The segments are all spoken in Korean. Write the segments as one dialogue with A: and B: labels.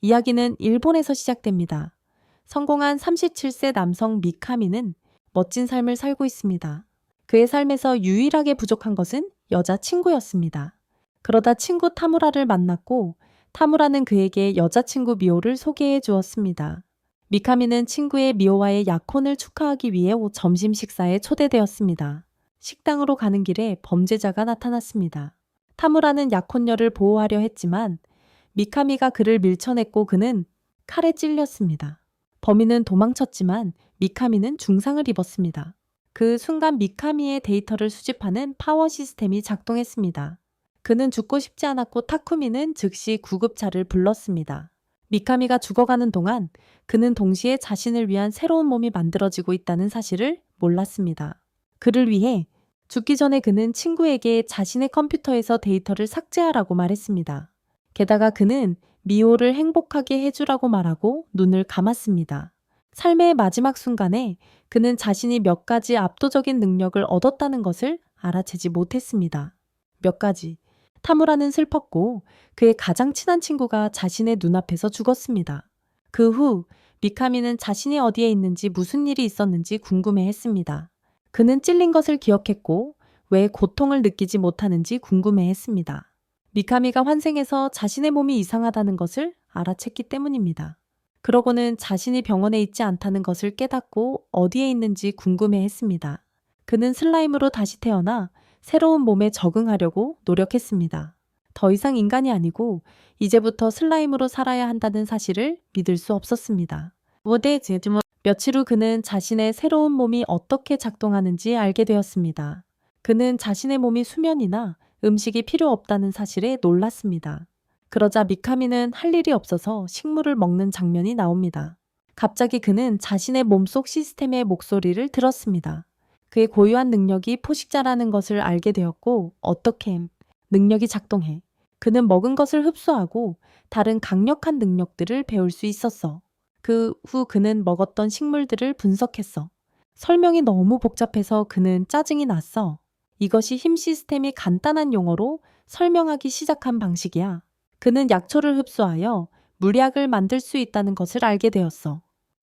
A: 이야기는 일본에서 시작됩니다. 성공한 37세 남성 미카미는 멋진 삶을 살고 있습니다. 그의 삶에서 유일하게 부족한 것은 여자친구였습니다. 그러다 친구 타무라를 만났고 타무라는 그에게 여자친구 미호를 소개해 주었습니다. 미카미는 친구의 미호와의 약혼을 축하하기 위해 점심 식사에 초대되었습니다. 식당으로 가는 길에 범죄자가 나타났습니다. 타무라는 약혼녀를 보호하려 했지만 미카미가 그를 밀쳐냈고 그는 칼에 찔렸습니다. 범인은 도망쳤지만 미카미는 중상을 입었습니다. 그 순간 미카미의 데이터를 수집하는 파워 시스템이 작동했습니다. 그는 죽고 싶지 않았고 타쿠미는 즉시 구급차를 불렀습니다. 미카미가 죽어가는 동안 그는 동시에 자신을 위한 새로운 몸이 만들어지고 있다는 사실을 몰랐습니다. 그를 위해 죽기 전에 그는 친구에게 자신의 컴퓨터에서 데이터를 삭제하라고 말했습니다. 게다가 그는 미호를 행복하게 해주라고 말하고 눈을 감았습니다. 삶의 마지막 순간에 그는 자신이 몇 가지 압도적인 능력을 얻었다는 것을 알아채지 못했습니다. 몇 가지. 타무라는 슬펐고 그의 가장 친한 친구가 자신의 눈앞에서 죽었습니다. 그 후 미카미는 자신이 어디에 있는지 무슨 일이 있었는지 궁금해했습니다. 그는 찔린 것을 기억했고 왜 고통을 느끼지 못하는지 궁금해했습니다. 미카미가 환생해서 자신의 몸이 이상하다는 것을 알아챘기 때문입니다. 그러고는 자신이 병원에 있지 않다는 것을 깨닫고 어디에 있는지 궁금해했습니다. 그는 슬라임으로 다시 태어나 새로운 몸에 적응하려고 노력했습니다. 더 이상 인간이 아니고 이제부터 슬라임으로 살아야 한다는 사실을 믿을 수 없었습니다. 며칠 후 그는 자신의 새로운 몸이 어떻게 작동하는지 알게 되었습니다. 그는 자신의 몸이 수면이나 음식이 필요 없다는 사실에 놀랐습니다. 그러자 미카미는 할 일이 없어서 식물을 먹는 장면이 나옵니다. 갑자기 그는 자신의 몸속 시스템의 목소리를 들었습니다. 그의 고유한 능력이 포식자라는 것을 알게 되었고 어떻게 능력이 작동해. 그는 먹은 것을 흡수하고 다른 강력한 능력들을 배울 수 있었어. 그 후 그는 먹었던 식물들을 분석했어. 설명이 너무 복잡해서 그는 짜증이 났어. 이것이 힘 시스템이 간단한 용어로 설명하기 시작한 방식이야. 그는 약초를 흡수하여 물약을 만들 수 있다는 것을 알게 되었어.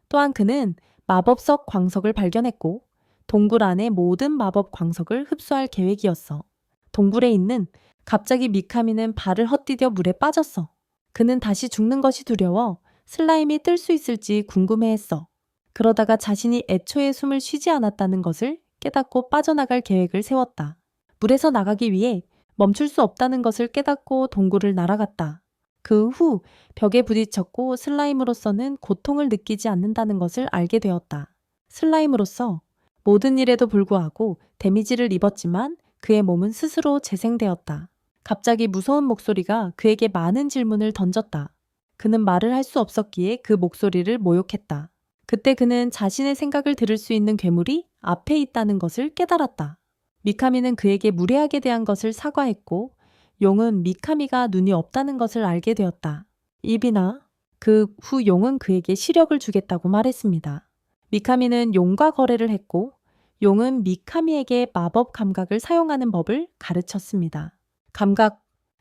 A: 또한 그는 마법석 광석을 발견했고 동굴 안의 모든 마법 광석을 흡수할 계획이었어. 동굴에 있는 갑자기 미카미는 발을 헛디뎌 물에 빠졌어. 그는 다시 죽는 것이 두려워 슬라임이 뜰 수 있을지 궁금해했어. 그러다가 자신이 애초에 숨을 쉬지 않았다는 것을 깨닫고 빠져나갈 계획을 세웠다. 물에서 나가기 위해 멈출 수 없다는 것을 깨닫고 동굴을 날아갔다. 그 후 벽에 부딪혔고 슬라임으로서는 고통을 느끼지 않는다는 것을 알게 되었다. 슬라임으로서 모든 일에도 불구하고 데미지를 입었지만 그의 몸은 스스로 재생되었다. 갑자기 무서운 목소리가 그에게 많은 질문을 던졌다. 그는 말을 할 수 없었기에 그 목소리를 모욕했다. 그때 그는 자신의 생각을 들을 수 있는 괴물이 앞에 있다는 것을 깨달았다. 미카미는 그에게 무례하게 대한 것을 사과했고 용은 미카미가 눈이 없다는 것을 알게 되었다. 입이나 그 후 용은 그에게 시력을 주겠다고 말했습니다. 미카미는 용과 거래를 했고 용은 미카미에게 마법 감각을 사용하는 법을 가르쳤습니다.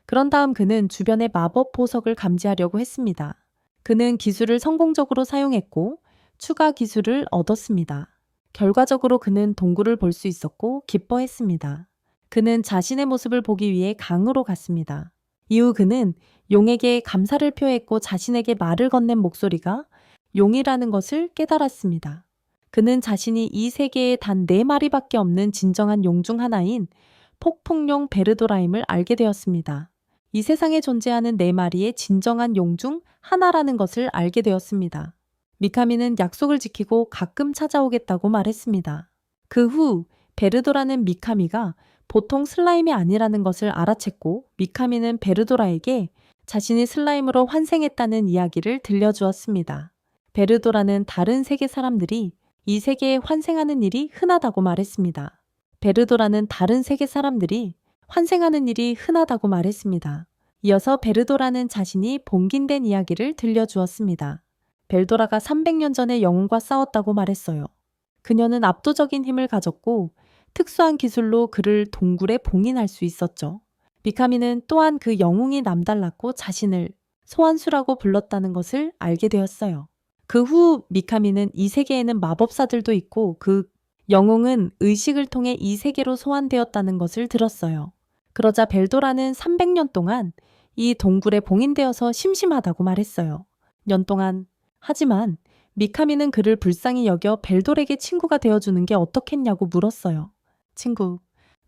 A: 그런 다음 그는 주변의 마법 보석을 감지하려고 했습니다. 그는 기술을 성공적으로 사용했고 추가 기술을 얻었습니다. 결과적으로 그는 동굴을 볼 수 있었고 기뻐했습니다. 그는 자신의 모습을 보기 위해 강으로 갔습니다. 이후 그는 용에게 감사를 표했고 자신에게 말을 건넨 목소리가 용이라는 것을 깨달았습니다. 그는 자신이 이 세계에 단 4마리밖에 없는 진정한 용 중 하나인 폭풍용 베르도라임을 알게 되었습니다. 이 세상에 존재하는 4마리의 진정한 용 중 하나라는 것을 알게 되었습니다. 미카미는 약속을 지키고 가끔 찾아오겠다고 말했습니다. 그 후 베르도라는 미카미가 보통 슬라임이 아니라는 것을 알아챘고 미카미는 베르도라에게 자신이 슬라임으로 환생했다는 이야기를 들려주었습니다. 베르도라는 다른 세계 사람들이 이 세계에 환생하는 일이 흔하다고 말했습니다. 베르도라는 다른 세계 사람들이 환생하는 일이 흔하다고 말했습니다. 이어서 베르도라는 자신이 봉긴된 이야기를 들려주었습니다. 벨도라가 300년 전에 영웅과 싸웠다고 말했어요. 그녀는 압도적인 힘을 가졌고 특수한 기술로 그를 동굴에 봉인할 수 있었죠. 미카미는 또한 그 영웅이 남달랐고 자신을 소환수라고 불렀다는 것을 알게 되었어요. 그 후 미카미는 이 세계에는 마법사들도 있고 그 영웅은 의식을 통해 이 세계로 소환되었다는 것을 들었어요. 그러자 벨도라는 300년 동안 이 동굴에 봉인되어서 심심하다고 말했어요. 년 동안. 하지만 미카미는 그를 불쌍히 여겨 벨돌에게 친구가 되어주는 게 어떻겠냐고 물었어요. 친구.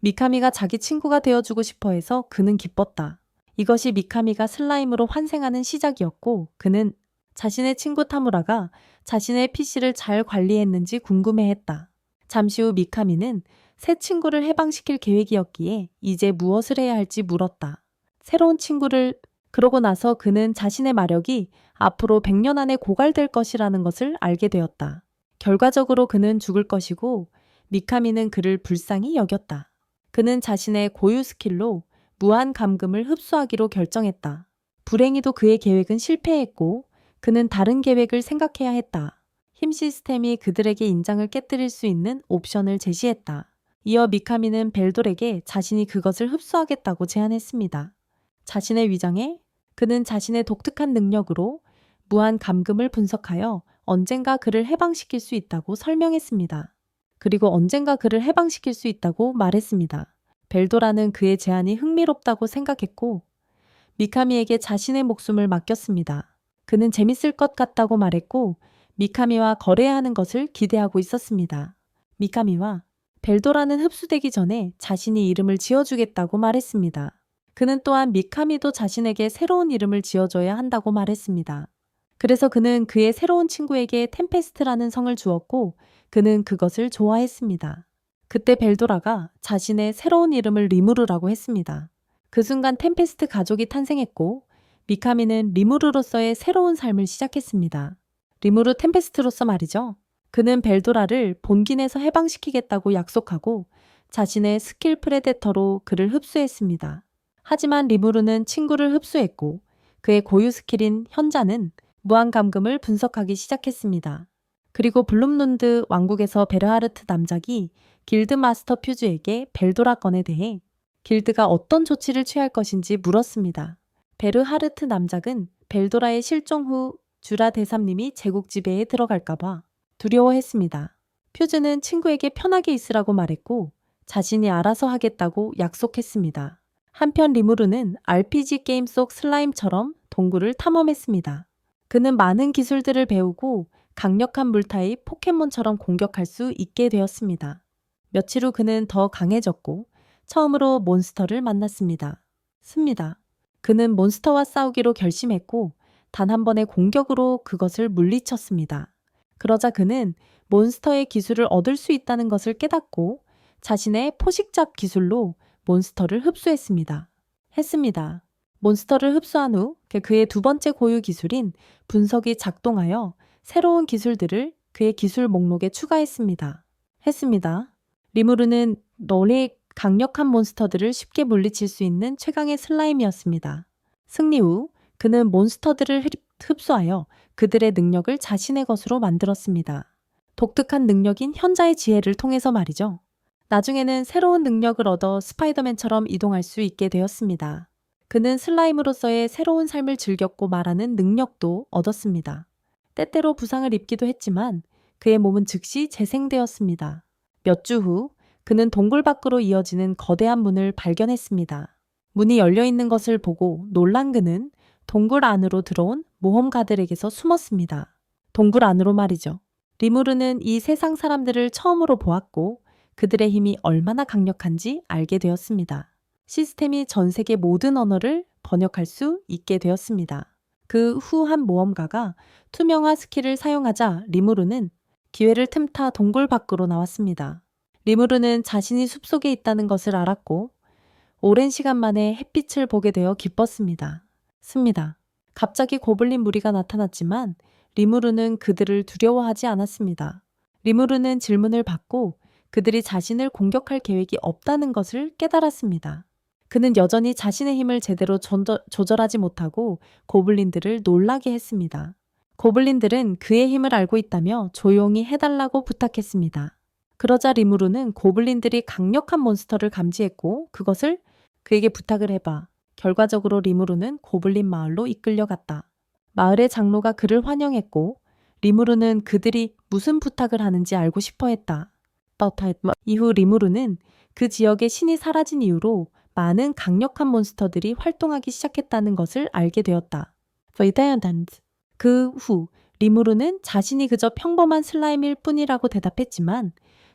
A: 미카미가 자기 친구가 되어주고 싶어 해서 그는 기뻤다. 이것이 미카미가 슬라임으로 환생하는 시작이었고 그는 자신의 친구 타무라가 자신의 PC를 잘 관리했는지 궁금해했다. 잠시 후 미카미는 새 친구를 해방시킬 계획이었기에 이제 무엇을 해야 할지 물었다. 새로운 친구를 그러고 나서 그는 자신의 마력이 앞으로 100년 안에 고갈될 것이라는 것을 알게 되었다. 결과적으로 그는 죽을 것이고 미카미는 그를 불쌍히 여겼다. 그는 자신의 고유 스킬로 무한 감금을 흡수하기로 결정했다. 불행히도 그의 계획은 실패했고 그는 다른 계획을 생각해야 했다. 힘 시스템이 그들에게 인장을 깨뜨릴 수 있는 옵션을 제시했다. 이어 미카미는 벨돌에게 자신이 그것을 흡수하겠다고 제안했습니다. 자신의 위장에 그는 자신의 독특한 능력으로 무한 감금을 분석하여 언젠가 그를 해방시킬 수 있다고 설명했습니다. 그리고 언젠가 그를 해방시킬 수 있다고 말했습니다. 벨도라는 그의 제안이 흥미롭다고 생각했고 미카미에게 자신의 목숨을 맡겼습니다. 그는 재밌을 것 같다고 말했고 미카미와 거래하는 것을 기대하고 있었습니다. 미카미와 벨도라는 흡수되기 전에 자신이 이름을 지어주겠다고 말했습니다. 그는 또한 미카미도 자신에게 새로운 이름을 지어줘야 한다고 말했습니다. 그래서 그는 그의 새로운 친구에게 템페스트라는 성을 주었고 그는 그것을 좋아했습니다. 그때 벨도라가 자신의 새로운 이름을 리무르라고 했습니다. 그 순간 템페스트 가족이 탄생했고 미카미는 리무르로서의 새로운 삶을 시작했습니다. 리무르 템페스트로서 말이죠. 그는 벨도라를 본긴에서 해방시키겠다고 약속하고 자신의 스킬 프레데터로 그를 흡수했습니다. 하지만 리무르는 친구를 흡수했고 그의 고유 스킬인 현자는 무한감금을 분석하기 시작했습니다. 그리고 블룸룬드 왕국에서 베르하르트 남작이 길드 마스터 퓨즈에게 벨도라 건에 대해 길드가 어떤 조치를 취할 것인지 물었습니다. 베르하르트 남작은 벨도라의 실종 후 주라 대삼님이 제국 지배에 들어갈까봐 두려워했습니다. 퓨즈는 친구에게 편하게 있으라고 말했고 자신이 알아서 하겠다고 약속했습니다. 한편 리무르는 RPG 게임 속 슬라임처럼 동굴을 탐험했습니다. 그는 많은 기술들을 배우고 강력한 물타입 포켓몬처럼 공격할 수 있게 되었습니다. 며칠 후 그는 더 강해졌고 처음으로 몬스터를 만났습니다. 그는 몬스터와 싸우기로 결심했고 단 한 번의 공격으로 그것을 물리쳤습니다. 그러자 그는 몬스터의 기술을 얻을 수 있다는 것을 깨닫고 자신의 포식잡 기술로 몬스터를 흡수했습니다. 몬스터를 흡수한 후 그의 두 번째 고유 기술인 분석이 작동하여 새로운 기술들을 그의 기술 목록에 추가했습니다. 리무르는 널리 강력한 몬스터들을 쉽게 물리칠 수 있는 최강의 슬라임이었습니다. 승리 후 그는 몬스터들을 흡수하여 그들의 능력을 자신의 것으로 만들었습니다. 독특한 능력인 현자의 지혜를 통해서 말이죠. 나중에는 새로운 능력을 얻어 스파이더맨처럼 이동할 수 있게 되었습니다. 그는 슬라임으로서의 새로운 삶을 즐겼고 말하는 능력도 얻었습니다. 때때로 부상을 입기도 했지만 그의 몸은 즉시 재생되었습니다. 몇 주 후 그는 동굴 밖으로 이어지는 거대한 문을 발견했습니다. 문이 열려있는 것을 보고 놀란 그는 동굴 안으로 들어온 모험가들에게서 숨었습니다. 동굴 안으로 말이죠. 리무르는 이 세상 사람들을 처음으로 보았고 그들의 힘이 얼마나 강력한지 알게 되었습니다. 시스템이 전 세계 모든 언어를 번역할 수 있게 되었습니다. 그 후 한 모험가가 투명화 스킬을 사용하자 리무르는 기회를 틈타 동굴 밖으로 나왔습니다. 리무르는 자신이 숲속에 있다는 것을 알았고 오랜 시간 만에 햇빛을 보게 되어 기뻤습니다. 갑자기 고블린 무리가 나타났지만 리무르는 그들을 두려워하지 않았습니다. 리무르는 질문을 받고 그들이 자신을 공격할 계획이 없다는 것을 깨달았습니다. 그는 여전히 자신의 힘을 제대로 조절하지 못하고 고블린들을 놀라게 했습니다. 고블린들은 그의 힘을 알고 있다며 조용히 해달라고 부탁했습니다. 그러자 리무르는 고블린들이 강력한 몬스터를 감지했고 그것을 그에게 부탁을 해봐. 결과적으로 리무르는 고블린 마을로 이끌려갔다. 마을의 장로가 그를 환영했고 리무르는 그들이 무슨 부탁을 하는지 알고 싶어 했다. 이후 리무르는 그 지역의 신이 사라진 이후로 많은 강력한 몬스터들이 활동하기 시작했다는 것을 알게 되었다. 그 후 리무르는 자신이 그저 평범한 슬라임일 뿐이라고 대답했지만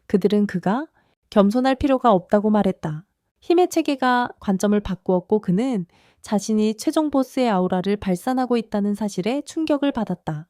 A: 그들은 그가 겸손할 필요가 없다고 말했다. 힘의 체계가 관점을 바꾸었고 그는 자신이 최종 보스의 아우라를 발산하고 있다는 사실에 충격을 받았다.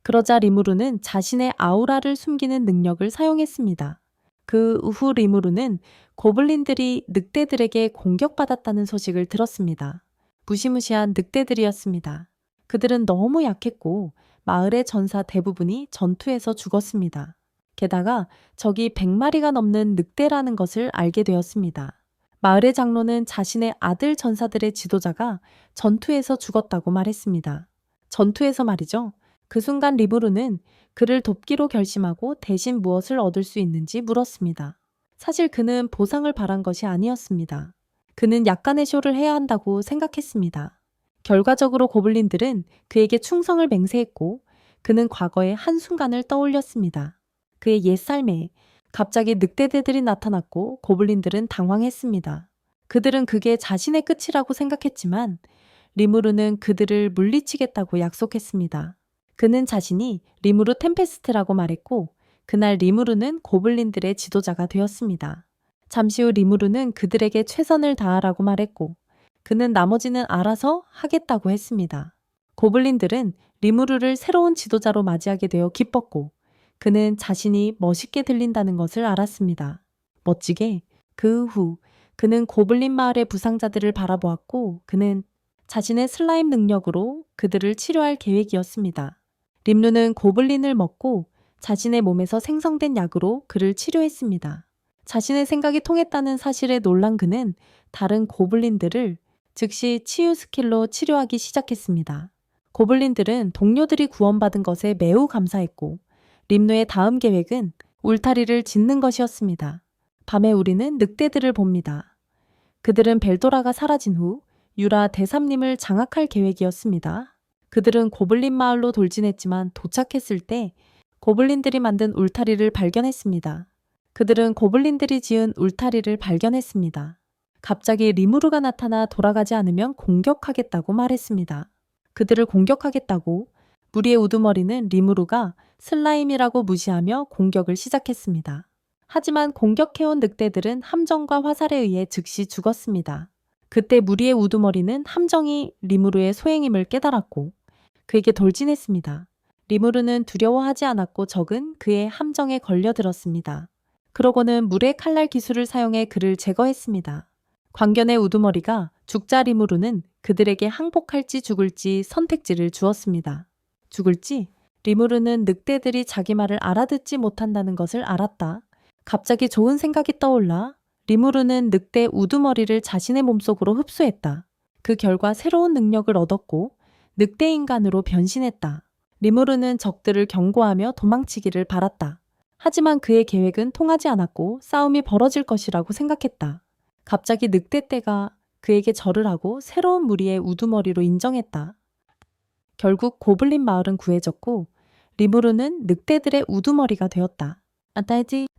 A: 그러자 리무르는 자신의 아우라를 숨기는 능력을 사용했습니다. 그 후 리무르는 고블린들이 늑대들에게 공격받았다는 소식을 들었습니다. 무시무시한 늑대들이었습니다. 그들은 너무 약했고 마을의 전사 대부분이 전투에서 죽었습니다. 게다가 적이 100마리가 넘는 늑대라는 것을 알게 되었습니다. 마을의 장로는 자신의 아들 전사들의 지도자가 전투에서 죽었다고 말했습니다. 전투에서 말이죠. 그 순간 리무르는 그를 돕기로 결심하고 대신 무엇을 얻을 수 있는지 물었습니다. 사실 그는 보상을 바란 것이 아니었습니다. 그는 약간의 쇼를 해야 한다고 생각했습니다. 결과적으로 고블린들은 그에게 충성을 맹세했고 그는 과거의 한순간을 떠올렸습니다. 그의 옛 삶에 갑자기 늑대들이 나타났고 고블린들은 당황했습니다. 그들은 그게 자신의 끝이라고 생각했지만 리무르는 그들을 물리치겠다고 약속했습니다. 그는 자신이 리무르 템페스트라고 말했고 그날 리무르는 고블린들의 지도자가 되었습니다. 잠시 후 리무르는 그들에게 최선을 다하라고 말했고 그는 나머지는 알아서 하겠다고 했습니다. 고블린들은 리무르를 새로운 지도자로 맞이하게 되어 기뻤고 그는 자신이 멋있게 들린다는 것을 알았습니다. 멋지게 그 후 그는 고블린 마을의 부상자들을 바라보았고 그는 자신의 슬라임 능력으로 그들을 치료할 계획이었습니다. 림루는 고블린을 먹고 자신의 몸에서 생성된 약으로 그를 치료했습니다. 자신의 생각이 통했다는 사실에 놀란 그는 다른 고블린들을 즉시 치유 스킬로 치료하기 시작했습니다. 고블린들은 동료들이 구원받은 것에 매우 감사했고 림루의 다음 계획은 울타리를 짓는 것이었습니다. 밤에 우리는 늑대들을 봅니다. 그들은 벨도라가 사라진 후 유라 대삼님을 장악할 계획이었습니다. 그들은 고블린 마을로 돌진했지만 도착했을 때 고블린들이 만든 울타리를 발견했습니다. 그들은 고블린들이 지은 울타리를 발견했습니다. 갑자기 리무르가 나타나 돌아가지 않으면 공격하겠다고 말했습니다. 그들을 공격하겠다고 무리의 우두머리는 리무르가 슬라임이라고 무시하며 공격을 시작했습니다. 하지만 공격해온 늑대들은 함정과 화살에 의해 즉시 죽었습니다. 그때 무리의 우두머리는 함정이 리무르의 소행임을 깨달았고 그에게 돌진했습니다. 리무르는 두려워하지 않았고 적은 그의 함정에 걸려들었습니다. 그러고는 물의 칼날 기술을 사용해 그를 제거했습니다. 광견의 우두머리가 죽자 리무르는 그들에게 항복할지 죽을지 선택지를 주었습니다. 죽을지? 리무르는 늑대들이 자기 말을 알아듣지 못한다는 것을 알았다. 갑자기 좋은 생각이 떠올라 리무르는 늑대 우두머리를 자신의 몸속으로 흡수했다. 그 결과 새로운 능력을 얻었고 늑대 인간으로 변신했다. 리무르는 적들을 경고하며 도망치기를 바랐다. 하지만 그의 계획은 통하지 않았고 싸움이 벌어질 것이라고 생각했다. 갑자기 늑대떼가 그에게 절을 하고 새로운 무리의 우두머리로 인정했다. 결국 고블린 마을은 구해졌고 리무르는 늑대들의 우두머리가 되었다.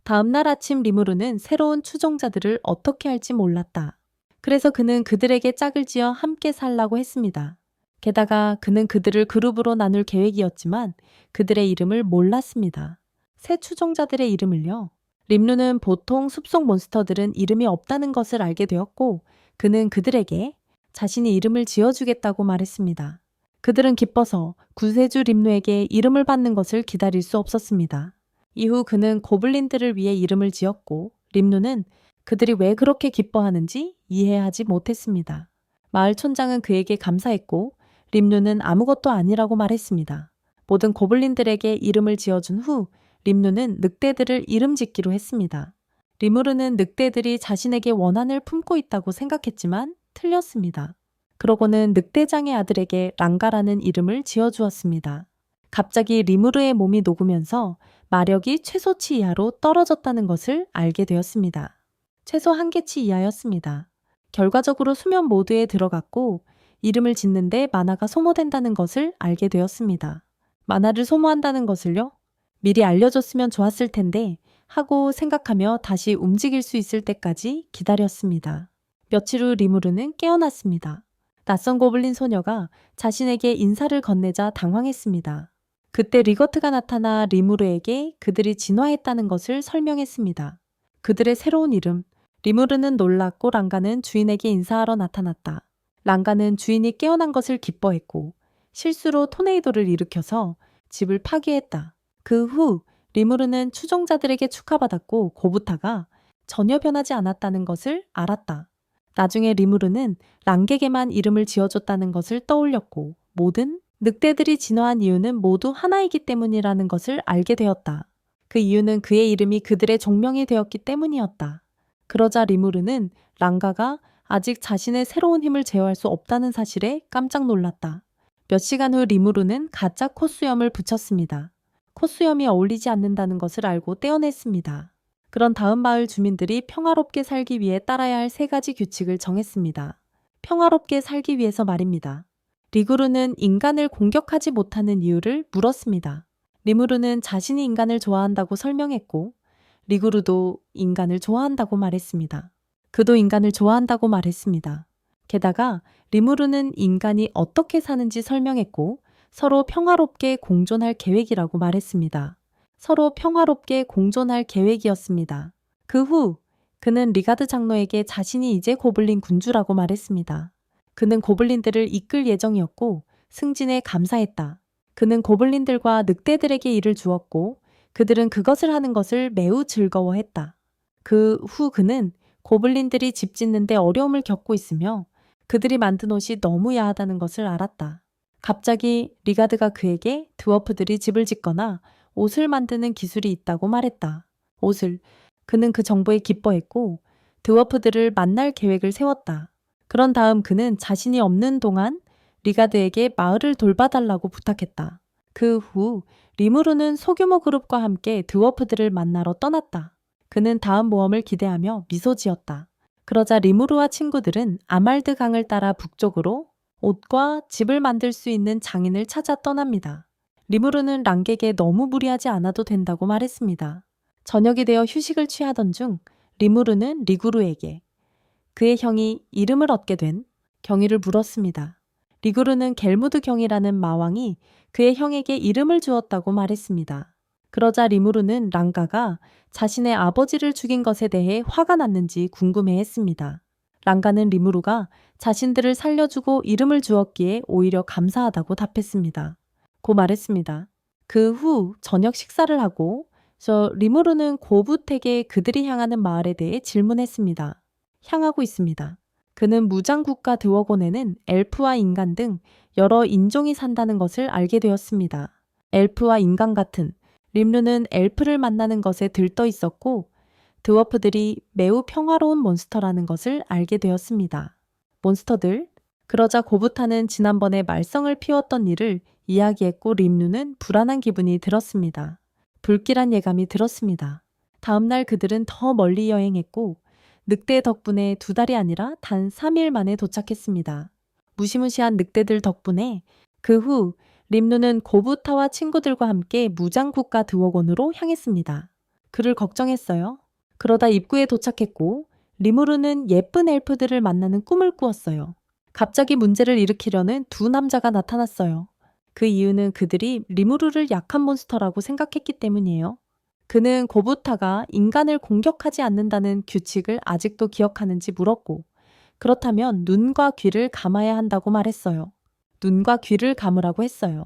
A: 다음날 아침 리무르는 새로운 추종자들을 어떻게 할지 몰랐다. 그래서 그는 그들에게 짝을 지어 함께 살라고 했습니다. 게다가 그는 그들을 그룹으로 나눌 계획이었지만 그들의 이름을 몰랐습니다. 새 추종자들의 이름을요. 림루는 보통 숲속 몬스터들은 이름이 없다는 것을 알게 되었고 그는 그들에게 자신이 이름을 지어주겠다고 말했습니다. 그들은 기뻐서 구세주 림루에게 이름을 받는 것을 기다릴 수 없었습니다. 이후 그는 고블린들을 위해 이름을 지었고 림루는 그들이 왜 그렇게 기뻐하는지 이해하지 못했습니다. 마을 촌장은 그에게 감사했고 림루는 아무것도 아니라고 말했습니다. 모든 고블린들에게 이름을 지어준 후 림루는 늑대들을 이름 짓기로 했습니다. 리무르는 늑대들이 자신에게 원한을 품고 있다고 생각했지만 틀렸습니다. 그러고는 늑대장의 아들에게 랑가라는 이름을 지어주었습니다. 갑자기 리무르의 몸이 녹으면서 마력이 최소치 이하로 떨어졌다는 것을 알게 되었습니다. 최소 한계치 이하였습니다. 결과적으로 수면 모드에 들어갔고 이름을 짓는데 만화가 소모된다는 것을 알게 되었습니다. 만화를 소모한다는 것을요? 미리 알려줬으면 좋았을 텐데 하고 생각하며 다시 움직일 수 있을 때까지 기다렸습니다. 며칠 후 리무르는 깨어났습니다. 낯선 고블린 소녀가 자신에게 인사를 건네자 당황했습니다. 그때 리거트가 나타나 리무르에게 그들이 진화했다는 것을 설명했습니다. 그들의 새로운 이름, 리무르는 놀랐고 랑가는 주인에게 인사하러 나타났다. 랑가는 주인이 깨어난 것을 기뻐했고 실수로 토네이도를 일으켜서 집을 파괴했다. 그 후 리무르는 추종자들에게 축하받았고 고부타가 전혀 변하지 않았다는 것을 알았다. 나중에 리무르는 랑에게만 이름을 지어줬다는 것을 떠올렸고 모든 늑대들이 진화한 이유는 모두 하나이기 때문이라는 것을 알게 되었다. 그 이유는 그의 이름이 그들의 종명이 되었기 때문이었다. 그러자 리무르는 랑가가 아직 자신의 새로운 힘을 제어할 수 없다는 사실에 깜짝 놀랐다. 몇 시간 후 리무르는 가짜 콧수염을 붙였습니다. 콧수염이 어울리지 않는다는 것을 알고 떼어냈습니다. 그런 다음 마을 주민들이 평화롭게 살기 위해 따라야 할 3가지 규칙을 정했습니다. 평화롭게 살기 위해서 말입니다. 리구르는 인간을 공격하지 못하는 이유를 물었습니다. 리무르는 자신이 인간을 좋아한다고 설명했고 리구르도 인간을 좋아한다고 말했습니다. 그도 인간을 좋아한다고 말했습니다. 게다가 리무르는 인간이 어떻게 사는지 설명했고 서로 평화롭게 공존할 계획이라고 말했습니다. 서로 평화롭게 공존할 계획이었습니다. 그 후 그는 리가드 장로에게 자신이 이제 고블린 군주라고 말했습니다. 그는 고블린들을 이끌 예정이었고 승진에 감사했다. 그는 고블린들과 늑대들에게 일을 주었고 그들은 그것을 하는 것을 매우 즐거워했다. 그 후 그는 고블린들이 집 짓는데 어려움을 겪고 있으며 그들이 만든 옷이 너무 야하다는 것을 알았다. 갑자기 리가드가 그에게 드워프들이 집을 짓거나 옷을 만드는 기술이 있다고 말했다. 옷을. 그는 그 정보에 기뻐했고 드워프들을 만날 계획을 세웠다. 그런 다음 그는 자신이 없는 동안 리가드에게 마을을 돌봐달라고 부탁했다. 그 후 리무르는 소규모 그룹과 함께 드워프들을 만나러 떠났다. 그는 다음 모험을 기대하며 미소 지었다. 그러자 리무르와 친구들은 아말드 강을 따라 북쪽으로 옷과 집을 만들 수 있는 장인을 찾아 떠납니다. 리무르는 랑에게 너무 무리하지 않아도 된다고 말했습니다. 저녁이 되어 휴식을 취하던 중 리무르는 리구르에게 그의 형이 이름을 얻게 된 경위를 물었습니다. 리구르는 겔무드 경이라는 마왕이 그의 형에게 이름을 주었다고 말했습니다. 그러자 리무르는 랑가가 자신의 아버지를 죽인 것에 대해 화가 났는지 궁금해했습니다. 랑가는 리무르가 자신들을 살려주고 이름을 주었기에 오히려 감사하다고 답했습니다. 고 말했습니다. 그 후 저녁 식사를 하고 리무르는 고부택에 그들이 향하는 마을에 대해 질문했습니다. 향하고 있습니다. 그는 무장국가 드워곤에는 엘프와 인간 등 여러 인종이 산다는 것을 알게 되었습니다. 엘프와 인간 같은 림루는 엘프를 만나는 것에 들떠 있었고 드워프들이 매우 평화로운 몬스터라는 것을 알게 되었습니다. 몬스터들? 그러자 고부타는 지난번에 말썽을 피웠던 일을 이야기했고 림루는 불안한 기분이 들었습니다. 불길한 예감이 들었습니다. 다음날 그들은 더 멀리 여행했고 늑대 덕분에 2달이 아니라 단 3일 만에 도착했습니다. 무시무시한 늑대들 덕분에 그 후 림루는 고부타와 친구들과 함께 무장국가 드워곤으로 향했습니다. 그를 걱정했어요. 그러다 입구에 도착했고 리무르는 예쁜 엘프들을 만나는 꿈을 꾸었어요. 갑자기 문제를 일으키려는 2 남자가 나타났어요. 그 이유는 그들이 리무르를 약한 몬스터라고 생각했기 때문이에요. 그는 고부타가 인간을 공격하지 않는다는 규칙을 아직도 기억하는지 물었고 그렇다면 눈과 귀를 감아야 한다고 말했어요. 눈과 귀를 감으라고 했어요.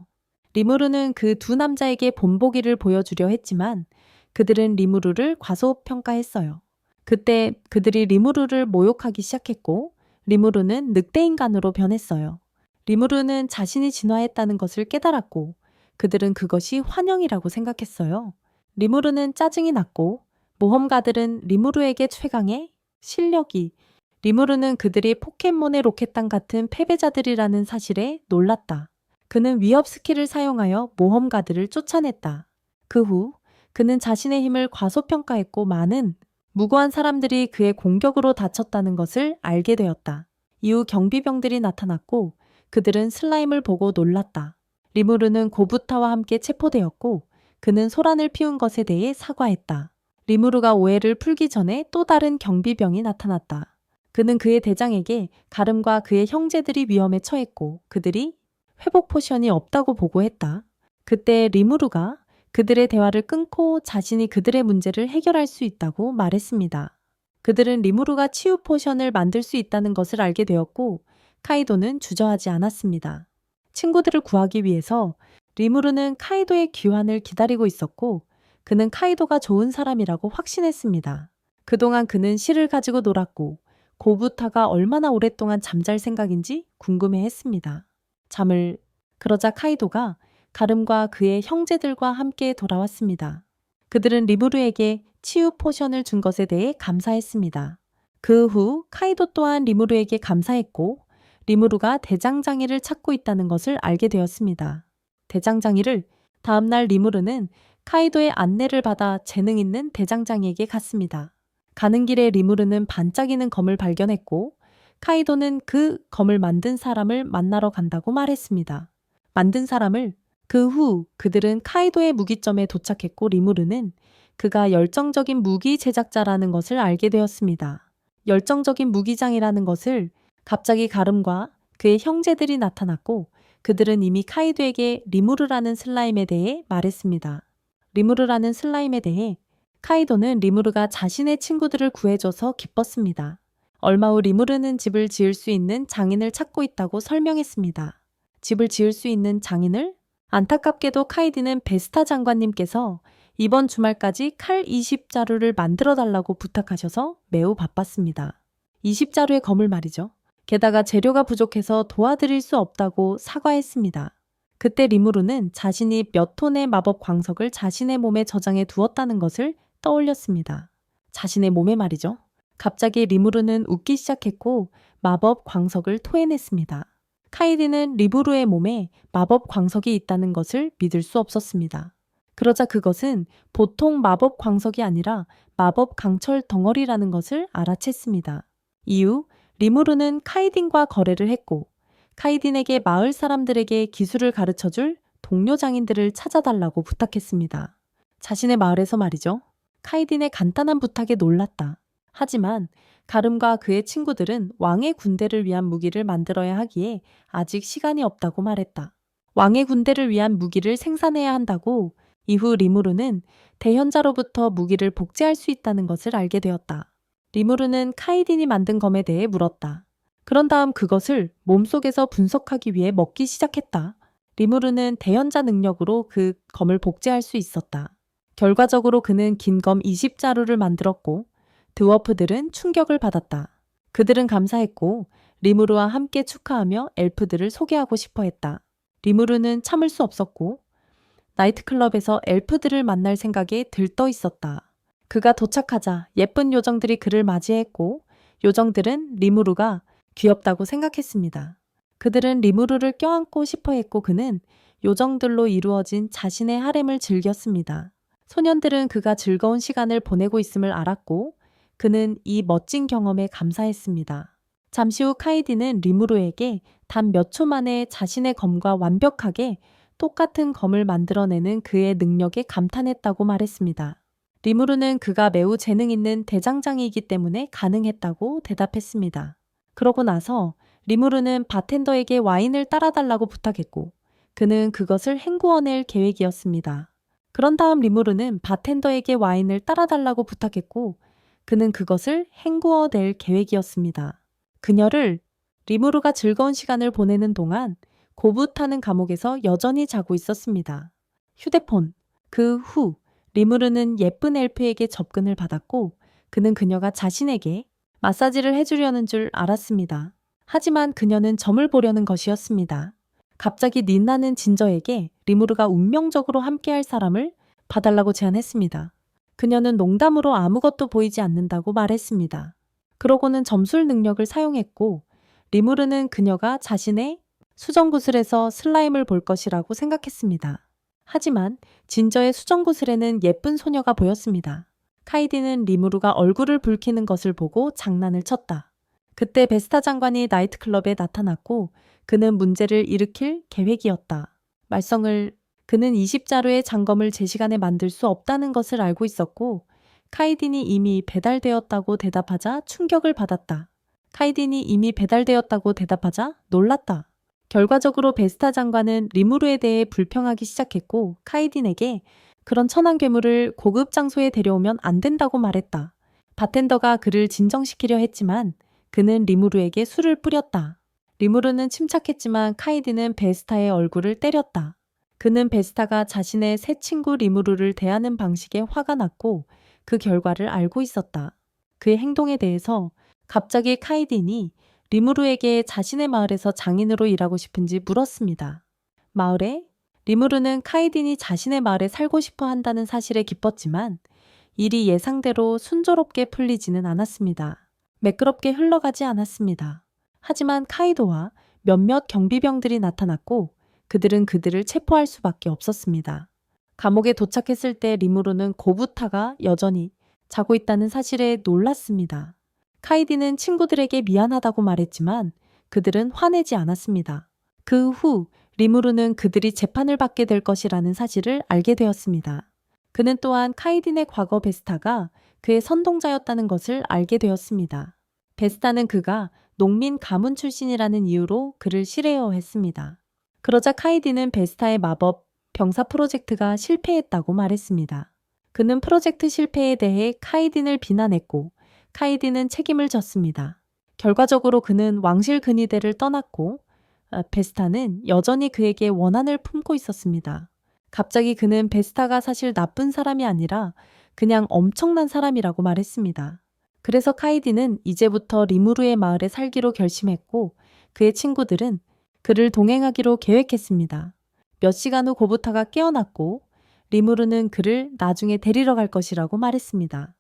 A: 리무르는 그 2 남자에게 본보기를 보여주려 했지만 그들은 리무르를 과소평가했어요. 그때 그들이 리무르를 모욕하기 시작했고 리무르는 늑대인간으로 변했어요. 리무르는 자신이 진화했다는 것을 깨달았고 그들은 그것이 환영이라고 생각했어요. 리무르는 짜증이 났고 모험가들은 리무르에게 최강의 실력이 리무르는 그들이 포켓몬의 로켓단 같은 패배자들이라는 사실에 놀랐다. 그는 위협 스킬을 사용하여 모험가들을 쫓아냈다. 그 후 그는 자신의 힘을 과소평가했고 많은 무고한 사람들이 그의 공격으로 다쳤다는 것을 알게 되었다. 이후 경비병들이 나타났고 그들은 슬라임을 보고 놀랐다. 리무르는 고부타와 함께 체포되었고 그는 소란을 피운 것에 대해 사과했다. 리무르가 오해를 풀기 전에 또 다른 경비병이 나타났다. 그는 그의 대장에게 가름과 그의 형제들이 위험에 처했고 그들이 회복 포션이 없다고 보고했다. 그때 리무르가 그들의 대화를 끊고 자신이 그들의 문제를 해결할 수 있다고 말했습니다. 그들은 리무르가 치유 포션을 만들 수 있다는 것을 알게 되었고 카이도는 주저하지 않았습니다. 친구들을 구하기 위해서 리무르는 카이도의 귀환을 기다리고 있었고 그는 카이도가 좋은 사람이라고 확신했습니다. 그동안 그는 실을 가지고 놀았고 고부타가 얼마나 오랫동안 잠잘 생각인지 궁금해했습니다. 그러자 카이도가 가름과 그의 형제들과 함께 돌아왔습니다. 그들은 리무르에게 치유 포션을 준 것에 대해 감사했습니다. 그 후 카이도 또한 리무르에게 감사했고 리무르가 대장장이를 찾고 있다는 것을 알게 되었습니다. 대장장이를 다음날 리무르는 카이도의 안내를 받아 재능 있는 대장장이에게 갔습니다. 가는 길에 리무르는 반짝이는 검을 발견했고 카이도는 그 검을 만든 사람을 만나러 간다고 말했습니다. 만든 사람을 그 후 그들은 카이도의 무기점에 도착했고 리무르는 그가 열정적인 무기 제작자라는 것을 알게 되었습니다. 열정적인 무기장이라는 것을 갑자기 가름과 그의 형제들이 나타났고 그들은 이미 카이도에게 리무르라는 슬라임에 대해 말했습니다. 리무르라는 슬라임에 대해 카이도는 리무르가 자신의 친구들을 구해줘서 기뻤습니다. 얼마 후 리무르는 집을 지을 수 있는 장인을 찾고 있다고 설명했습니다. 집을 지을 수 있는 장인을? 안타깝게도 카이디는 베스타 장관님께서 이번 주말까지 칼 20자루를 만들어 달라고 부탁하셔서 매우 바빴습니다. 20자루의 검을 말이죠. 게다가 재료가 부족해서 도와드릴 수 없다고 사과했습니다. 그때 리무르는 자신이 몇 톤의 마법 광석을 자신의 몸에 저장해 두었다는 것을 떠올렸습니다. 자신의 몸에 말이죠. 갑자기 리무르는 웃기 시작했고 마법 광석을 토해냈습니다. 카이디는 리무르의 몸에 마법 광석이 있다는 것을 믿을 수 없었습니다. 그러자 그것은 보통 마법 광석이 아니라 마법 강철 덩어리라는 것을 알아챘습니다. 이후 리무르는 카이딘과 거래를 했고 카이딘에게 마을 사람들에게 기술을 가르쳐줄 동료 장인들을 찾아달라고 부탁했습니다. 자신의 마을에서 말이죠. 카이딘의 간단한 부탁에 놀랐다. 하지만 가름과 그의 친구들은 왕의 군대를 위한 무기를 만들어야 하기에 아직 시간이 없다고 말했다. 왕의 군대를 위한 무기를 생산해야 한다고 이후 리무르는 대현자로부터 무기를 복제할 수 있다는 것을 알게 되었다. 리무르는 카이딘이 만든 검에 대해 물었다. 그런 다음 그것을 몸속에서 분석하기 위해 먹기 시작했다. 리무르는 대현자 능력으로 그 검을 복제할 수 있었다. 결과적으로 그는 긴 검 20자루를 만들었고 드워프들은 충격을 받았다. 그들은 감사했고 리무르와 함께 축하하며 엘프들을 소개하고 싶어 했다. 리무르는 참을 수 없었고 나이트클럽에서 엘프들을 만날 생각에 들떠 있었다. 그가 도착하자 예쁜 요정들이 그를 맞이했고 요정들은 리무르가 귀엽다고 생각했습니다. 그들은 리무르를 껴안고 싶어 했고 그는 요정들로 이루어진 자신의 하렘을 즐겼습니다. 소년들은 그가 즐거운 시간을 보내고 있음을 알았고 그는 이 멋진 경험에 감사했습니다. 잠시 후 카이디는 리무르에게 단 몇 초 만에 자신의 검과 완벽하게 똑같은 검을 만들어내는 그의 능력에 감탄했다고 말했습니다. 리무르는 그가 매우 재능 있는 대장장이이기 때문에 가능했다고 대답했습니다. 그러고 나서 리무르는 바텐더에게 와인을 따라달라고 부탁했고 그는 그것을 헹구어낼 계획이었습니다. 그런 다음 리무르는 바텐더에게 와인을 따라달라고 부탁했고 그는 그것을 헹구어낼 계획이었습니다. 그녀를 리무르가 즐거운 시간을 보내는 동안 고붓하는 감옥에서 여전히 자고 있었습니다. 휴대폰. 그 후 리무르는 예쁜 엘프에게 접근을 받았고 그는 그녀가 자신에게 마사지를 해주려는 줄 알았습니다. 하지만 그녀는 점을 보려는 것이었습니다. 갑자기 닌나는 진저에게 리무르가 운명적으로 함께할 사람을 봐달라고 제안했습니다. 그녀는 농담으로 아무것도 보이지 않는다고 말했습니다. 그러고는 점술 능력을 사용했고 리무르는 그녀가 자신의 수정구슬에서 슬라임을 볼 것이라고 생각했습니다. 하지만 진저의 수정구슬에는 예쁜 소녀가 보였습니다. 카이디는 리무르가 얼굴을 붉히는 것을 보고 장난을 쳤다. 그때 베스타 장관이 나이트클럽에 나타났고 그는 문제를 일으킬 계획이었다. 그는 20자루의 장검을 제 시간에 만들 수 없다는 것을 알고 있었고 카이딘이 이미 배달되었다고 대답하자 충격을 받았다. 카이딘이 이미 배달되었다고 대답하자 놀랐다. 결과적으로 베스타 장관은 리무르에 대해 불평하기 시작했고 카이딘에게 그런 천한 괴물을 고급 장소에 데려오면 안 된다고 말했다. 바텐더가 그를 진정시키려 했지만 그는 리무르에게 술을 뿌렸다. 리무르는 침착했지만 카이딘은 베스타의 얼굴을 때렸다. 그는 베스타가 자신의 새 친구 리무르를 대하는 방식에 화가 났고 그 결과를 알고 있었다. 그의 행동에 대해서 갑자기 카이딘이 리무르에게 자신의 마을에서 장인으로 일하고 싶은지 물었습니다. 마을에? 리무르는 카이딘이 자신의 마을에 살고 싶어 한다는 사실에 기뻤지만 일이 예상대로 순조롭게 풀리지는 않았습니다. 매끄럽게 흘러가지 않았습니다. 하지만 카이도와 몇몇 경비병들이 나타났고 그들은 그들을 체포할 수밖에 없었습니다. 감옥에 도착했을 때 리무르는 고부타가 여전히 자고 있다는 사실에 놀랐습니다. 카이디는 친구들에게 미안하다고 말했지만 그들은 화내지 않았습니다. 그 후 리무르는 그들이 재판을 받게 될 것이라는 사실을 알게 되었습니다. 그는 또한 카이딘의 과거 베스타가 그의 선동자였다는 것을 알게 되었습니다. 베스타는 그가 농민 가문 출신이라는 이유로 그를 실해요했습니다. 그러자 카이딘은 베스타의 마법 병사 프로젝트가 실패했다고 말했습니다. 그는 프로젝트 실패에 대해 카이딘을 비난했고 카이딘은 책임을 졌습니다. 결과적으로 그는 왕실 근위대를 떠났고 베스타는 여전히 그에게 원한을 품고 있었습니다. 갑자기 그는 베스타가 사실 나쁜 사람이 아니라 그냥 엄청난 사람이라고 말했습니다. 그래서 카이딘은 이제부터 리무르의 마을에 살기로 결심했고 그의 친구들은 그를 동행하기로 계획했습니다. 몇 시간 후 고부타가 깨어났고 리무르는 그를 나중에 데리러 갈 것이라고 말했습니다.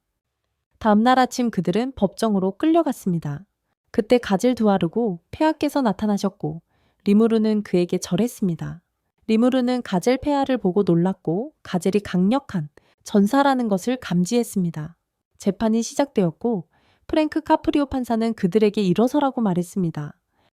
A: 다음날 아침 그들은 법정으로 끌려갔습니다. 그때 가젤 두아르고 폐하께서 나타나셨고 리무르는 그에게 절했습니다. 리무르는 가젤 폐하를 보고 놀랐고 가젤이 강력한 전사라는 것을 감지했습니다. 재판이 시작되었고 프랭크 카프리오 판사는 그들에게 일어서라고 말했습니다.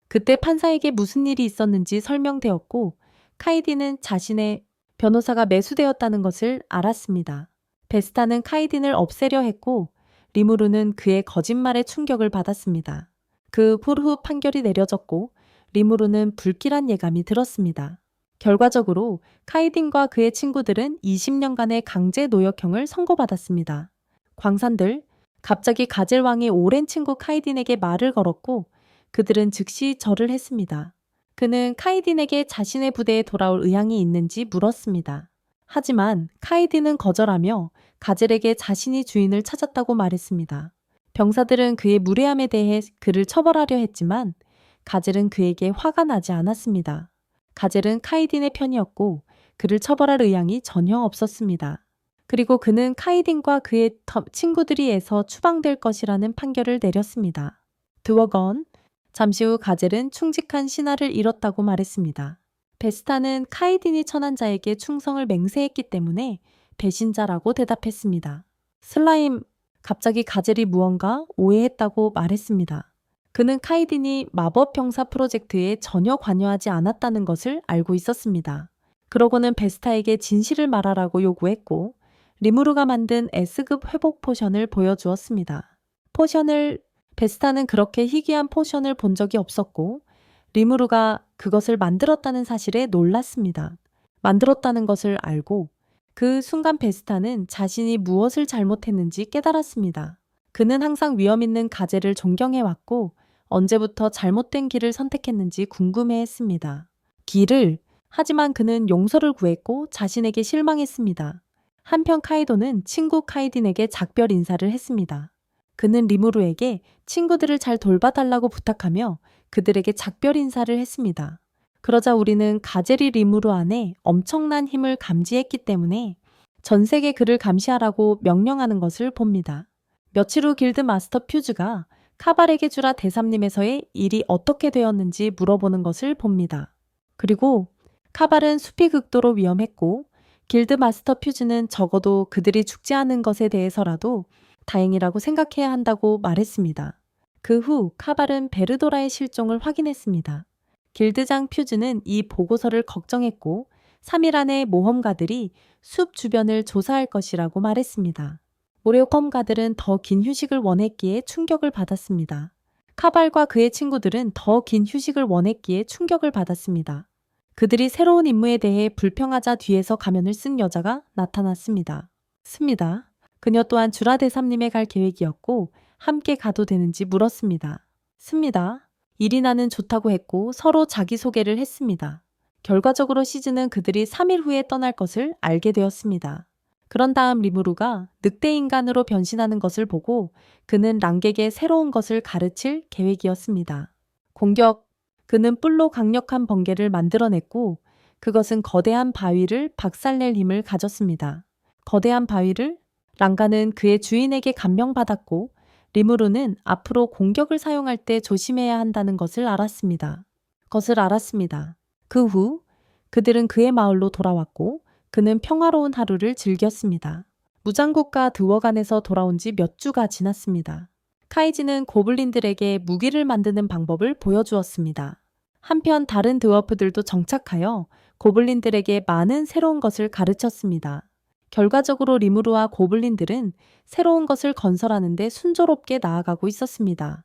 A: 그때 판사에게 무슨 일이 있었는지 설명되었고 카이딘은 자신의 변호사가 매수되었다는 것을 알았습니다. 베스타는 카이딘을 없애려 했고 리무르는 그의 거짓말에 충격을 받았습니다. 그 후 판결이 내려졌고 리무르는 불길한 예감이 들었습니다. 결과적으로 카이딘과 그의 친구들은 20년간의 강제 노역형을 선고받았습니다. 광산들, 갑자기 가젤 왕이 오랜 친구 카이딘에게 말을 걸었고 그들은 즉시 절을 했습니다. 그는 카이딘에게 자신의 부대에 돌아올 의향이 있는지 물었습니다. 하지만 카이딘은 거절하며 가젤에게 자신이 주인을 찾았다고 말했습니다. 병사들은 그의 무례함에 대해 그를 처벌하려 했지만 가젤은 그에게 화가 나지 않았습니다. 가젤은 카이딘의 편이었고 그를 처벌할 의향이 전혀 없었습니다. 그리고 그는 카이딘과 그의 친구들이 에서 추방될 것이라는 판결을 내렸습니다. 드워건, 잠시 후 가젤은 충직한 신하를 잃었다고 말했습니다. 베스타는 카이딘이 천한 자에게 충성을 맹세했기 때문에 배신자라고 대답했습니다. 슬라임, 갑자기 가젤이 무언가 오해했다고 말했습니다. 그는 카이딘이 마법 병사 프로젝트에 전혀 관여하지 않았다는 것을 알고 있었습니다. 그러고는 베스타에게 진실을 말하라고 요구했고 리무르가 만든 S급 회복 포션을 보여주었습니다. 베스타는 그렇게 희귀한 포션을 본 적이 없었고 리무르가 그것을 만들었다는 사실에 놀랐습니다. 만들었다는 것을 알고 그 순간 베스타는 자신이 무엇을 잘못했는지 깨달았습니다. 그는 항상 위험 있는 가젤을 존경해왔고 언제부터 잘못된 길을 선택했는지 궁금해했습니다. 하지만 그는 용서를 구했고 자신에게 실망했습니다. 한편 카이도는 친구 카이딘에게 작별 인사를 했습니다. 그는 리무르에게 친구들을 잘 돌봐달라고 부탁하며 그들에게 작별 인사를 했습니다. 그러자 우리는 가젤이 리무르 안에 엄청난 힘을 감지했기 때문에 전 세계 그를 감시하라고 명령하는 것을 봅니다. 며칠 후 길드 마스터 퓨즈가 카발에게 주라 대삼림에서의 일이 어떻게 되었는지 물어보는 것을 봅니다. 그리고 카발은 숲이 극도로 위험했고 길드 마스터 퓨즈는 적어도 그들이 죽지 않은 것에 대해서라도 다행이라고 생각해야 한다고 말했습니다. 그 후 카발은 베르도라의 실종을 확인했습니다. 길드장 퓨즈는 이 보고서를 걱정했고 3일 안에 모험가들이 숲 주변을 조사할 것이라고 말했습니다. 모험가들은 더 긴 휴식을 원했기에 충격을 받았습니다. 카발과 그의 친구들은 더 긴 휴식을 원했기에 충격을 받았습니다. 그들이 새로운 임무에 대해 불평하자 뒤에서 가면을 쓴 여자가 나타났습니다. 그녀 또한 주라 대삼님에 갈 계획이었고 함께 가도 되는지 물었습니다. 일이 나는 좋다고 했고 서로 자기소개를 했습니다. 결과적으로 시즈는 그들이 3일 후에 떠날 것을 알게 되었습니다. 그런 다음 리무루가 늑대인간으로 변신하는 것을 보고 그는 랑객에 새로운 것을 가르칠 계획이었습니다. 공격! 그는 뿔로 강력한 번개를 만들어냈고 그것은 거대한 바위를 박살낼 힘을 가졌습니다. 거대한 바위를? 랑가는 그의 주인에게 감명받았고 리무루는 앞으로 공격을 사용할 때 조심해야 한다는 것을 알았습니다. 그 후 그들은 그의 마을로 돌아왔고 그는 평화로운 하루를 즐겼습니다. 무장국가 드워간에서 돌아온 지 몇 주가 지났습니다. 카이지는 고블린들에게 무기를 만드는 방법을 보여주었습니다. 한편 다른 드워프들도 정착하여 고블린들에게 많은 새로운 것을 가르쳤습니다. 결과적으로 리무르와 고블린들은 새로운 것을 건설하는 데 순조롭게 나아가고 있었습니다.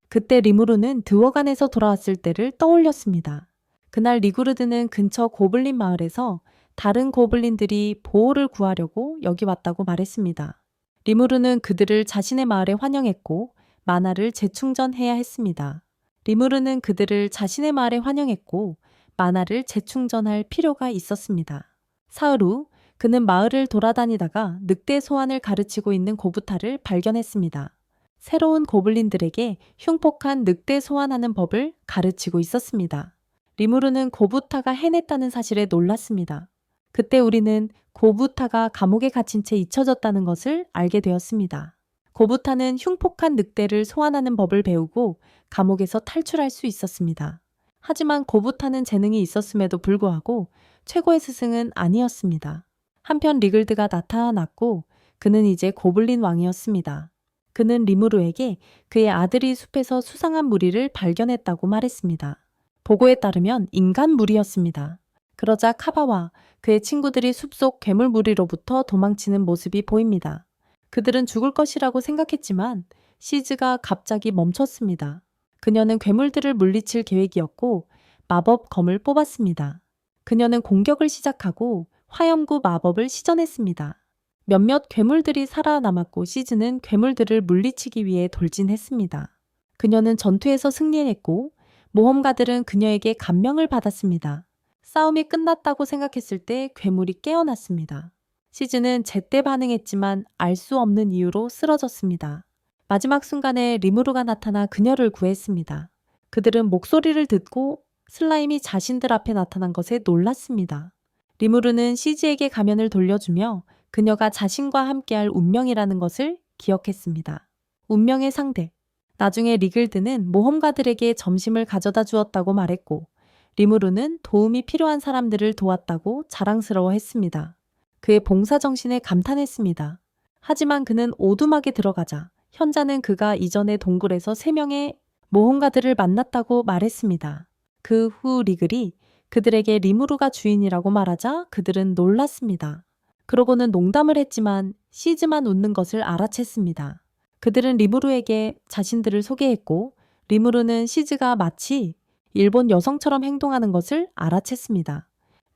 A: 그때 리무르는 드워간에서 돌아왔을 때를 떠올렸습니다. 그날 리구르드는 근처 고블린 마을에서 다른 고블린들이 보호를 구하려고 여기 왔다고 말했습니다. 리무르는 그들을 자신의 마을에 환영했고 마나를 재충전해야 했습니다. 리무르는 그들을 자신의 마을에 환영했고 마나를 재충전할 필요가 있었습니다. 사흘 후 그는 마을을 돌아다니다가 늑대 소환을 가르치고 있는 고부타를 발견했습니다. 새로운 고블린들에게 흉폭한 늑대 소환하는 법을 가르치고 있었습니다. 리무르는 고부타가 해냈다는 사실에 놀랐습니다. 그때 우리는 고부타가 감옥에 갇힌 채 잊혀졌다는 것을 알게 되었습니다. 고부타는 흉폭한 늑대를 소환하는 법을 배우고 감옥에서 탈출할 수 있었습니다. 하지만 고부타는 재능이 있었음에도 불구하고 최고의 스승은 아니었습니다. 한편 리글드가 나타났고 그는 이제 고블린 왕이었습니다. 그는 리무르에게 그의 아들이 숲에서 수상한 무리를 발견했다고 말했습니다. 보고에 따르면 인간 무리였습니다. 그러자 카바와 그의 친구들이 숲속 괴물 무리로부터 도망치는 모습이 보입니다. 그들은 죽을 것이라고 생각했지만 시즈가 갑자기 멈췄습니다. 그녀는 괴물들을 물리칠 계획이었고 마법 검을 뽑았습니다. 그녀는 공격을 시작하고 화염구 마법을 시전했습니다. 몇몇 괴물들이 살아남았고 시즈는 괴물들을 물리치기 위해 돌진했습니다. 그녀는 전투에서 승리했고 모험가들은 그녀에게 감명을 받았습니다. 싸움이 끝났다고 생각했을 때 괴물이 깨어났습니다. 시즈는 제때 반응했지만 알 수 없는 이유로 쓰러졌습니다. 마지막 순간에 리무르가 나타나 그녀를 구했습니다. 그들은 목소리를 듣고 슬라임이 자신들 앞에 나타난 것에 놀랐습니다. 리무르는 시즈에게 가면을 돌려주며 그녀가 자신과 함께할 운명이라는 것을 기억했습니다. 운명의 상대. 나중에 리글드는 모험가들에게 점심을 가져다 주었다고 말했고 리무르는 도움이 필요한 사람들을 도왔다고 자랑스러워했습니다. 그의 봉사정신에 감탄했습니다. 하지만 그는 오두막에 들어가자 현자는 그가 이전에 동굴에서 3명의 모험가들을 만났다고 말했습니다. 그 후 리글이 그들에게 리무르가 주인이라고 말하자 그들은 놀랐습니다. 그러고는 농담을 했지만 시즈만 웃는 것을 알아챘습니다. 그들은 리무르에게 자신들을 소개했고 리무르는 시즈가 마치 일본 여성처럼 행동하는 것을 알아챘습니다.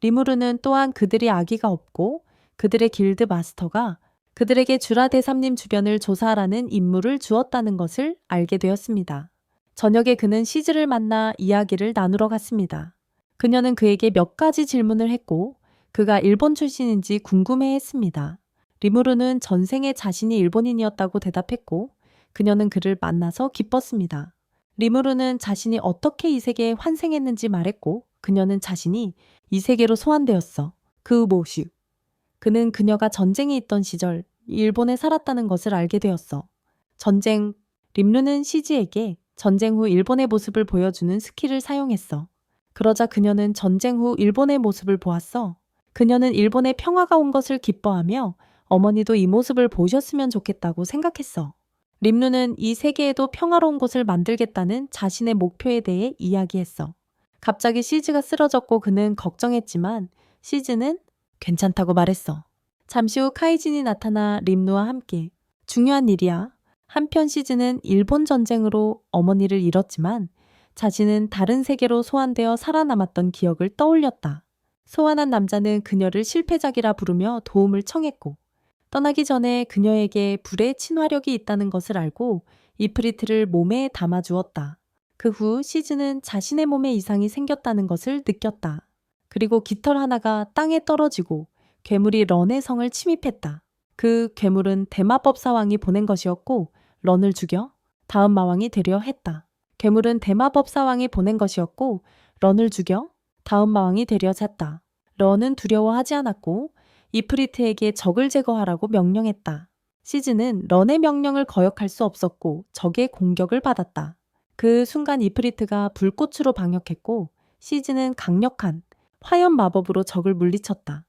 A: 리무르는 또한 그들이 아기가 없고 그들의 길드 마스터가 그들에게 주라 대삼님 주변을 조사하라는 임무를 주었다는 것을 알게 되었습니다. 저녁에 그는 시즈를 만나 이야기를 나누러 갔습니다. 그녀는 그에게 몇 가지 질문을 했고 그가 일본 출신인지 궁금해했습니다. 리무르는 전생에 자신이 일본인이었다고 대답했고 그녀는 그를 만나서 기뻤습니다. 리무르는 자신이 어떻게 이 세계에 환생했는지 말했고 그녀는 자신이 이 세계로 소환되었어. 그는 그녀가 전쟁에 있던 시절 일본에 살았다는 것을 알게 되었어. 전쟁. 림루는 시즈에게 전쟁 후 일본의 모습을 보여주는 스킬을 사용했어. 그러자 그녀는 전쟁 후 일본의 모습을 보았어. 그녀는 일본에 평화가 온 것을 기뻐하며 어머니도 이 모습을 보셨으면 좋겠다고 생각했어. 림루는 이 세계에도 평화로운 곳을 만들겠다는 자신의 목표에 대해 이야기했어. 갑자기 시즈가 쓰러졌고 그는 걱정했지만 시즈는 괜찮다고 말했어. 잠시 후 카이진이 나타나 림루와 함께 중요한 일이야. 한편 시즈는 일본 전쟁으로 어머니를 잃었지만 자신은 다른 세계로 소환되어 살아남았던 기억을 떠올렸다. 소환한 남자는 그녀를 실패작이라 부르며 도움을 청했고 떠나기 전에 그녀에게 불의 친화력이 있다는 것을 알고 이프리트를 몸에 담아주었다. 그 후 시즈는 자신의 몸에 이상이 생겼다는 것을 느꼈다. 그리고 깃털 하나가 땅에 떨어지고 괴물이 런의 성을 침입했다. 그 괴물은 대마법사왕이 보낸 것이었고 런을 죽여 다음 마왕이 되려 했다. 괴물은 대마법사왕이 보낸 것이었고 런을 죽여 다음 마왕이 되려 했다. 런은 두려워하지 않았고 이프리트에게 적을 제거하라고 명령했다. 시즈는 런의 명령을 거역할 수 없었고 적의 공격을 받았다. 그 순간 이프리트가 불꽃으로 방역했고 시즈는 강력한 화염 마법으로 적을 물리쳤다.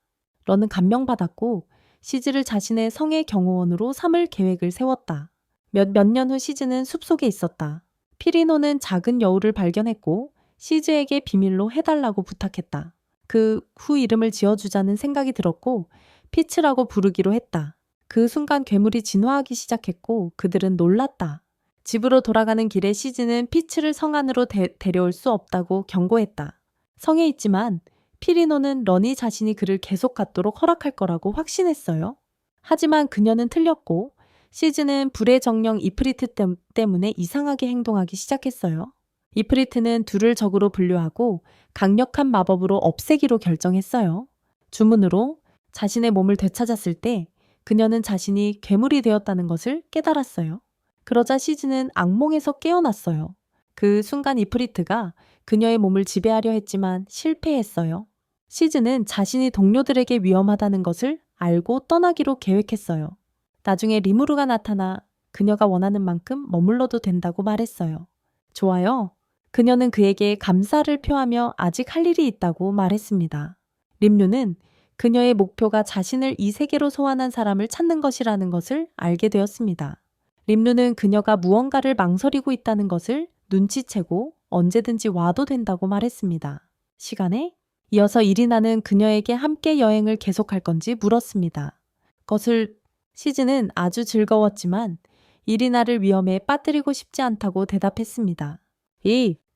A: 런은 감명받았고 시즈를 자신의 성의 경호원으로 삼을 계획을 세웠다. 몇 년 후 시즈는 숲속에 있었다. 피리노는 작은 여우를 발견했고 시즈에게 비밀로 해달라고 부탁했다. 그 후 이름을 지어주자는 생각이 들었고 피츠라고 부르기로 했다. 그 순간 괴물이 진화하기 시작했고 그들은 놀랐다. 집으로 돌아가는 길에 시즈는 피츠를 성 안으로 데려올 수 없다고 경고했다. 성에 있지만 피리노는 런이 자신이 그를 계속 갖도록 허락할 거라고 확신했어요. 하지만 그녀는 틀렸고 시즈는 불의 정령 이프리트 때문에 이상하게 행동하기 시작했어요. 이프리트는 둘을 적으로 분류하고 강력한 마법으로 없애기로 결정했어요. 주문으로 자신의 몸을 되찾았을 때 그녀는 자신이 괴물이 되었다는 것을 깨달았어요. 그러자 시즈는 악몽에서 깨어났어요. 그 순간 이프리트가 그녀의 몸을 지배하려 했지만 실패했어요. 시즈는 자신이 동료들에게 위험하다는 것을 알고 떠나기로 계획했어요. 나중에 리무르가 나타나 그녀가 원하는 만큼 머물러도 된다고 말했어요. 좋아요. 그녀는 그에게 감사를 표하며 아직 할 일이 있다고 말했습니다. 림루는 그녀의 목표가 자신을 이 세계로 소환한 사람을 찾는 것이라는 것을 알게 되었습니다. 림루는 그녀가 무언가를 망설이고 있다는 것을 눈치채고 언제든지 와도 된다고 말했습니다. 시간에 이어서 이리나는 그녀에게 함께 여행을 계속할 건지 물었습니다. 시즈는 아주 즐거웠지만 이리나를 위험에 빠뜨리고 싶지 않다고 대답했습니다.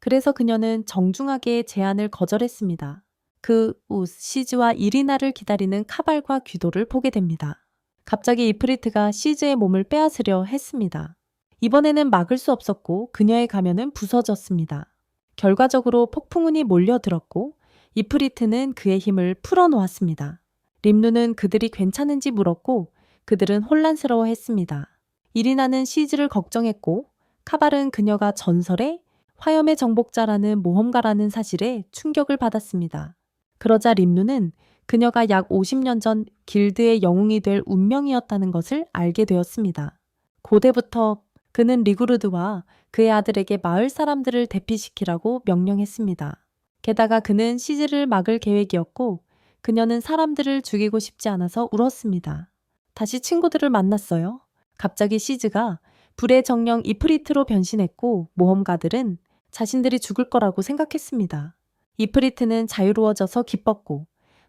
A: 그래서 그녀는 정중하게 제안을 거절했습니다. 그 후 시즈와 이리나를 기다리는 카발과 귀도를 보게 됩니다. 갑자기 이프리트가 시즈의 몸을 빼앗으려 했습니다. 이번에는 막을 수 없었고 그녀의 가면은 부서졌습니다. 결과적으로 폭풍운이 몰려들었고 이프리트는 그의 힘을 풀어놓았습니다. 림루는 그들이 괜찮은지 물었고 그들은 혼란스러워했습니다. 이리나는 시즈를 걱정했고 카발은 그녀가 전설의 화염의 정복자라는 모험가라는 사실에 충격을 받았습니다. 그러자 림루는 그녀가 약 50년 전 길드의 영웅이 될 운명이었다는 것을 알게 되었습니다. 고대부터 그는 리구르드와 그의 아들에게 마을 사람들을 대피시키라고 명령했습니다. 게다가 그는 시즈를 막을 계획이었고 그녀는 사람들을 죽이고 싶지 않아서 울었습니다. 다시 친구들을 만났어요. 갑자기 시즈가 불의 정령 이프리트로 변신했고 모험가들은 자신들이 죽을 거라고 생각했습니다. 이프리트는 자유로워져서 기뻤고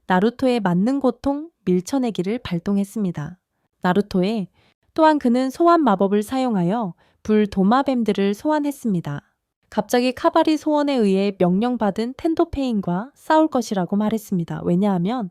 A: 나루토의 맞는 고통 밀쳐내기를 발동했습니다. 나루토에 또한 그는 소환 마법을 사용하여 불 도마뱀들을 소환했습니다. 갑자기 카발이 소원에 의해 명령받은 텐도페인과 싸울 것이라고 말했습니다. 왜냐하면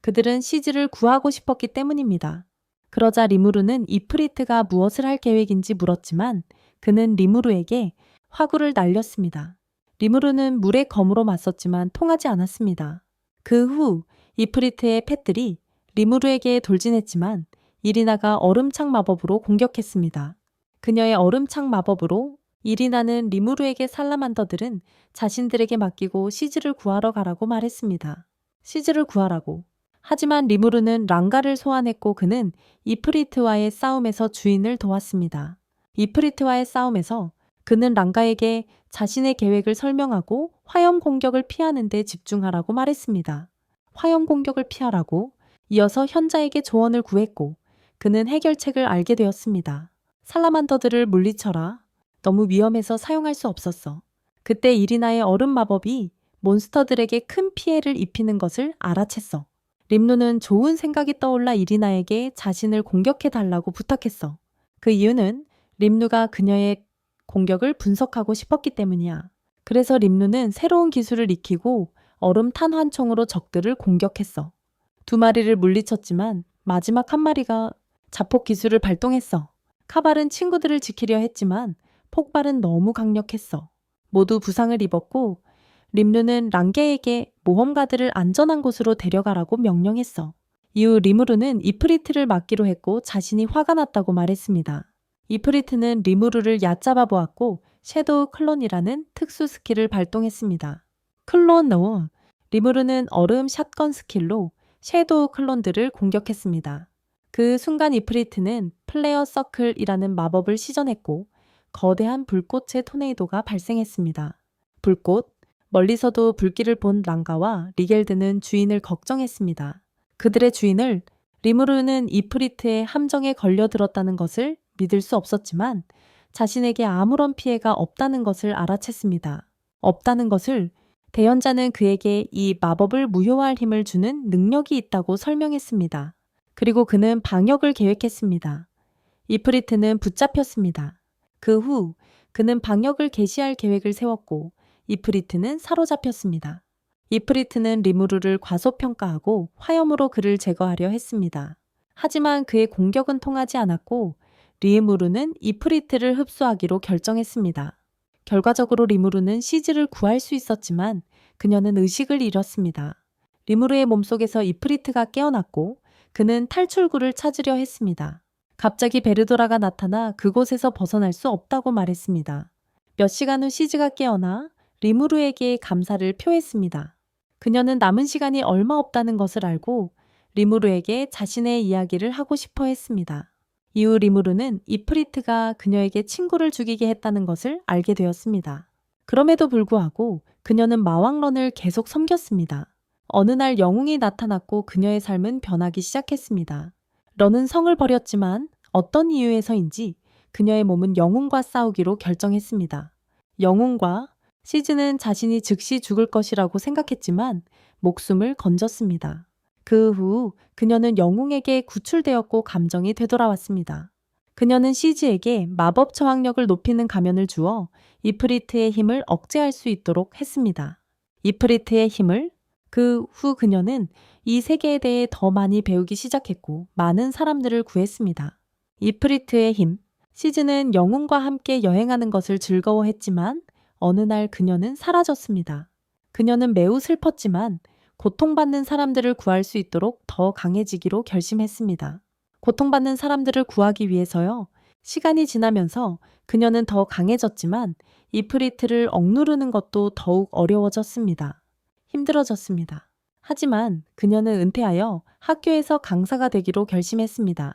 A: 그들은 시즈를 구하고 싶었기 때문입니다. 그러자 리무르는 이프리트가 무엇을 할 계획인지 물었지만 그는 리무르에게 화구를 날렸습니다. 리무르는 물의 검으로 맞섰지만 통하지 않았습니다. 그 후 이프리트의 팻들이 리무르에게 돌진했지만 이리나가 얼음창 마법으로 공격했습니다. 그녀의 얼음창 마법으로 이리나는 리무르에게 살라만더들은 자신들에게 맡기고 시즈를 구하러 가라고 말했습니다. 시즈를 구하라고. 하지만 리무르는 랑가를 소환했고 그는 이프리트와의 싸움에서 주인을 도왔습니다. 이프리트와의 싸움에서 그는 랑가에게 자신의 계획을 설명하고 화염 공격을 피하는 데 집중하라고 말했습니다. 화염 공격을 피하라고 이어서 현자에게 조언을 구했고 그는 해결책을 알게 되었습니다. 살라만더들을 물리쳐라. 너무 위험해서 사용할 수 없었어. 그때 이리나의 얼음 마법이 몬스터들에게 큰 피해를 입히는 것을 알아챘어. 림루는 좋은 생각이 떠올라 이리나에게 자신을 공격해 달라고 부탁했어. 그 이유는 림루가 그녀의 공격을 분석하고 싶었기 때문이야. 그래서 림루는 새로운 기술을 익히고 얼음 탄환총으로 적들을 공격했어. 2마리를 물리쳤지만 마지막 1마리가 자폭 기술을 발동했어. 카발은 친구들을 지키려 했지만 폭발은 너무 강력했어. 모두 부상을 입었고 림루는 랑게에게 모험가들을 안전한 곳으로 데려가라고 명령했어. 이후 리무르는 이프리트를 맡기로 했고 자신이 화가 났다고 말했습니다. 이프리트는 리무르를 얕잡아 보았고 섀도우 클론이라는 특수 스킬을 발동했습니다. 클론 노 리무르는 얼음 샷건 스킬로 섀도우 클론들을 공격했습니다. 그 순간 이프리트는 플레어 서클이라는 마법을 시전했고 거대한 불꽃의 토네이도가 발생했습니다. 불꽃, 멀리서도 불길을 본 랑가와 리겔드는 주인을 걱정했습니다. 그들의 주인을 리무르는 이프리트의 함정에 걸려들었다는 것을 믿을 수 없었지만 자신에게 아무런 피해가 없다는 것을 알아챘습니다. 없다는 것을 대연자는 그에게 이 마법을 무효화할 힘을 주는 능력이 있다고 설명했습니다. 그리고 그는 방역을 계획했습니다. 이프리트는 붙잡혔습니다. 그 후 그는 방역을 개시할 계획을 세웠고 이프리트는 사로잡혔습니다. 이프리트는 리무르를 과소평가하고 화염으로 그를 제거하려 했습니다. 하지만 그의 공격은 통하지 않았고 리무르는 이프리트를 흡수하기로 결정했습니다. 결과적으로 리무르는 시즈를 구할 수 있었지만 그녀는 의식을 잃었습니다. 리무르의 몸속에서 이프리트가 깨어났고 그는 탈출구를 찾으려 했습니다. 갑자기 베르도라가 나타나 그곳에서 벗어날 수 없다고 말했습니다. 몇 시간 후 시즈가 깨어나 리무르에게 감사를 표했습니다. 그녀는 남은 시간이 얼마 없다는 것을 알고 리무르에게 자신의 이야기를 하고 싶어 했습니다. 이후 리무르는 이프리트가 그녀에게 친구를 죽이게 했다는 것을 알게 되었습니다. 그럼에도 불구하고 그녀는 마왕런을 계속 섬겼습니다. 어느 날 영웅이 나타났고 그녀의 삶은 변하기 시작했습니다. 런은 성을 버렸지만 어떤 이유에서인지 그녀의 몸은 영웅과 싸우기로 결정했습니다. 영웅과 시즈는 자신이 즉시 죽을 것이라고 생각했지만 목숨을 건졌습니다. 그 후 그녀는 영웅에게 구출되었고 감정이 되돌아왔습니다. 그녀는 시즈에게 마법 저항력을 높이는 가면을 주어 이프리트의 힘을 억제할 수 있도록 했습니다. 이프리트의 힘을 그 후 그녀는 이 세계에 대해 더 많이 배우기 시작했고 많은 사람들을 구했습니다. 이프리트의 힘, 시즈는 영웅과 함께 여행하는 것을 즐거워했지만 어느 날 그녀는 사라졌습니다. 그녀는 매우 슬펐지만 고통받는 사람들을 구할 수 있도록 더 강해지기로 결심했습니다. 고통받는 사람들을 구하기 위해서요. 시간이 지나면서 그녀는 더 강해졌지만 이프리트를 억누르는 것도 더욱 어려워졌습니다. 힘들어졌습니다. 하지만 그녀는 은퇴하여 학교에서 강사가 되기로 결심했습니다.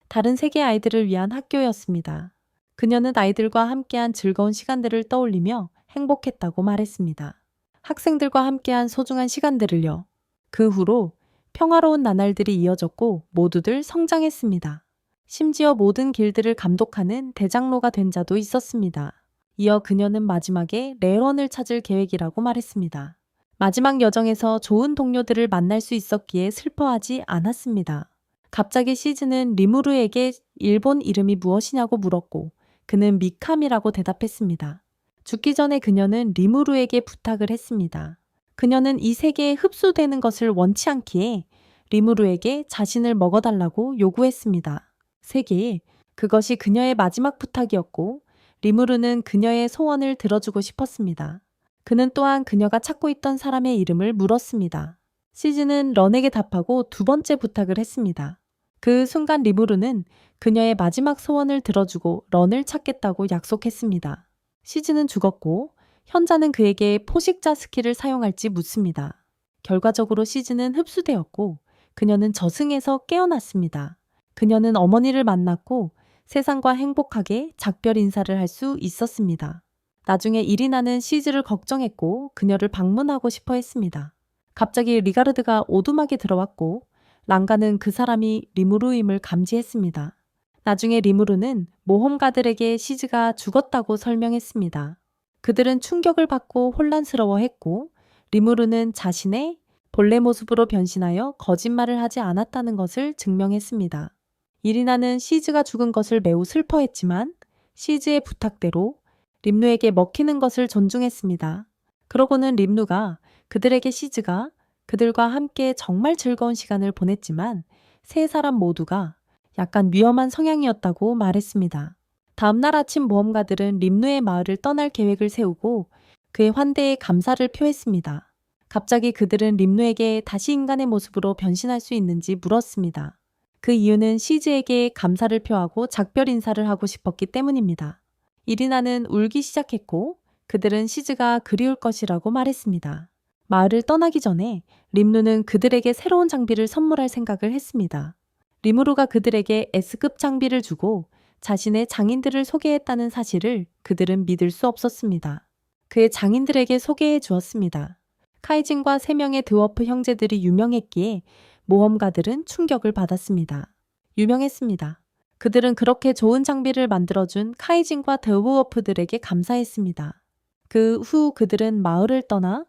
A: 다른 세계 아이들을 위한 학교였습니다. 그녀는 아이들과 함께한 즐거운 시간들을 떠올리며 행복했다고 말했습니다. 학생들과 함께한 소중한 시간들을요. 그 후로 평화로운 나날들이 이어졌고 모두들 성장했습니다. 심지어 모든 길들을 감독하는 대장로가 된 자도 있었습니다. 이어 그녀는 마지막에 레런을 찾을 계획이라고 말했습니다. 마지막 여정에서 좋은 동료들을 만날 수 있었기에 슬퍼하지 않았습니다. 갑자기 시즈는 리무르에게 일본 이름이 무엇이냐고 물었고 그는 미캄이라고 대답했습니다. 죽기 전에 그녀는 리무르에게 부탁을 했습니다. 그녀는 이 세계에 흡수되는 것을 원치 않기에 리무르에게 자신을 먹어달라고 요구했습니다. 세계에 그것이 그녀의 마지막 부탁이었고 리무르는 그녀의 소원을 들어주고 싶었습니다. 그는 또한 그녀가 찾고 있던 사람의 이름을 물었습니다. 시즈는 런에게 답하고 2번째 부탁을 했습니다. 그 순간 리무르는 그녀의 마지막 소원을 들어주고 런을 찾겠다고 약속했습니다. 시즈는 죽었고 현자는 그에게 포식자 스킬을 사용할지 묻습니다. 결과적으로 시즈는 흡수되었고 그녀는 저승에서 깨어났습니다. 그녀는 어머니를 만났고 세상과 행복하게 작별 인사를 할 수 있었습니다. 나중에 이리나는 시즈를 걱정했고 그녀를 방문하고 싶어 했습니다. 갑자기 리가르드가 오두막에 들어왔고 랑가는 그 사람이 리무르임을 감지했습니다. 나중에 리무르는 모험가들에게 시즈가 죽었다고 설명했습니다. 그들은 충격을 받고 혼란스러워했고 리무르는 자신의 본래 모습으로 변신하여 거짓말을 하지 않았다는 것을 증명했습니다. 이리나는 시즈가 죽은 것을 매우 슬퍼했지만 시즈의 부탁대로 림누에게 먹히는 것을 존중했습니다. 그러고는 림누가 그들에게 시즈가 그들과 함께 정말 즐거운 시간을 보냈지만 세 사람 모두가 약간 위험한 성향이었다고 말했습니다. 다음날 아침 모험가들은 림누의 마을을 떠날 계획을 세우고 그의 환대에 감사를 표했습니다. 갑자기 그들은 림누에게 다시 인간의 모습으로 변신할 수 있는지 물었습니다. 그 이유는 시즈에게 감사를 표하고 작별 인사를 하고 싶었기 때문입니다. 이리나는 울기 시작했고 그들은 시즈가 그리울 것이라고 말했습니다. 마을을 떠나기 전에 림누는 그들에게 새로운 장비를 선물할 생각을 했습니다. 리무르가 그들에게 S급 장비를 주고 자신의 장인들을 소개했다는 사실을 그들은 믿을 수 없었습니다. 그의 장인들에게 소개해 주었습니다. 카이진과 3명의 드워프 형제들이 유명했기에 모험가들은 충격을 받았습니다. 유명했습니다. 그들은 그렇게 좋은 장비를 만들어준 카이진과 드워프들에게 감사했습니다. 그 후 그들은 마을을 떠나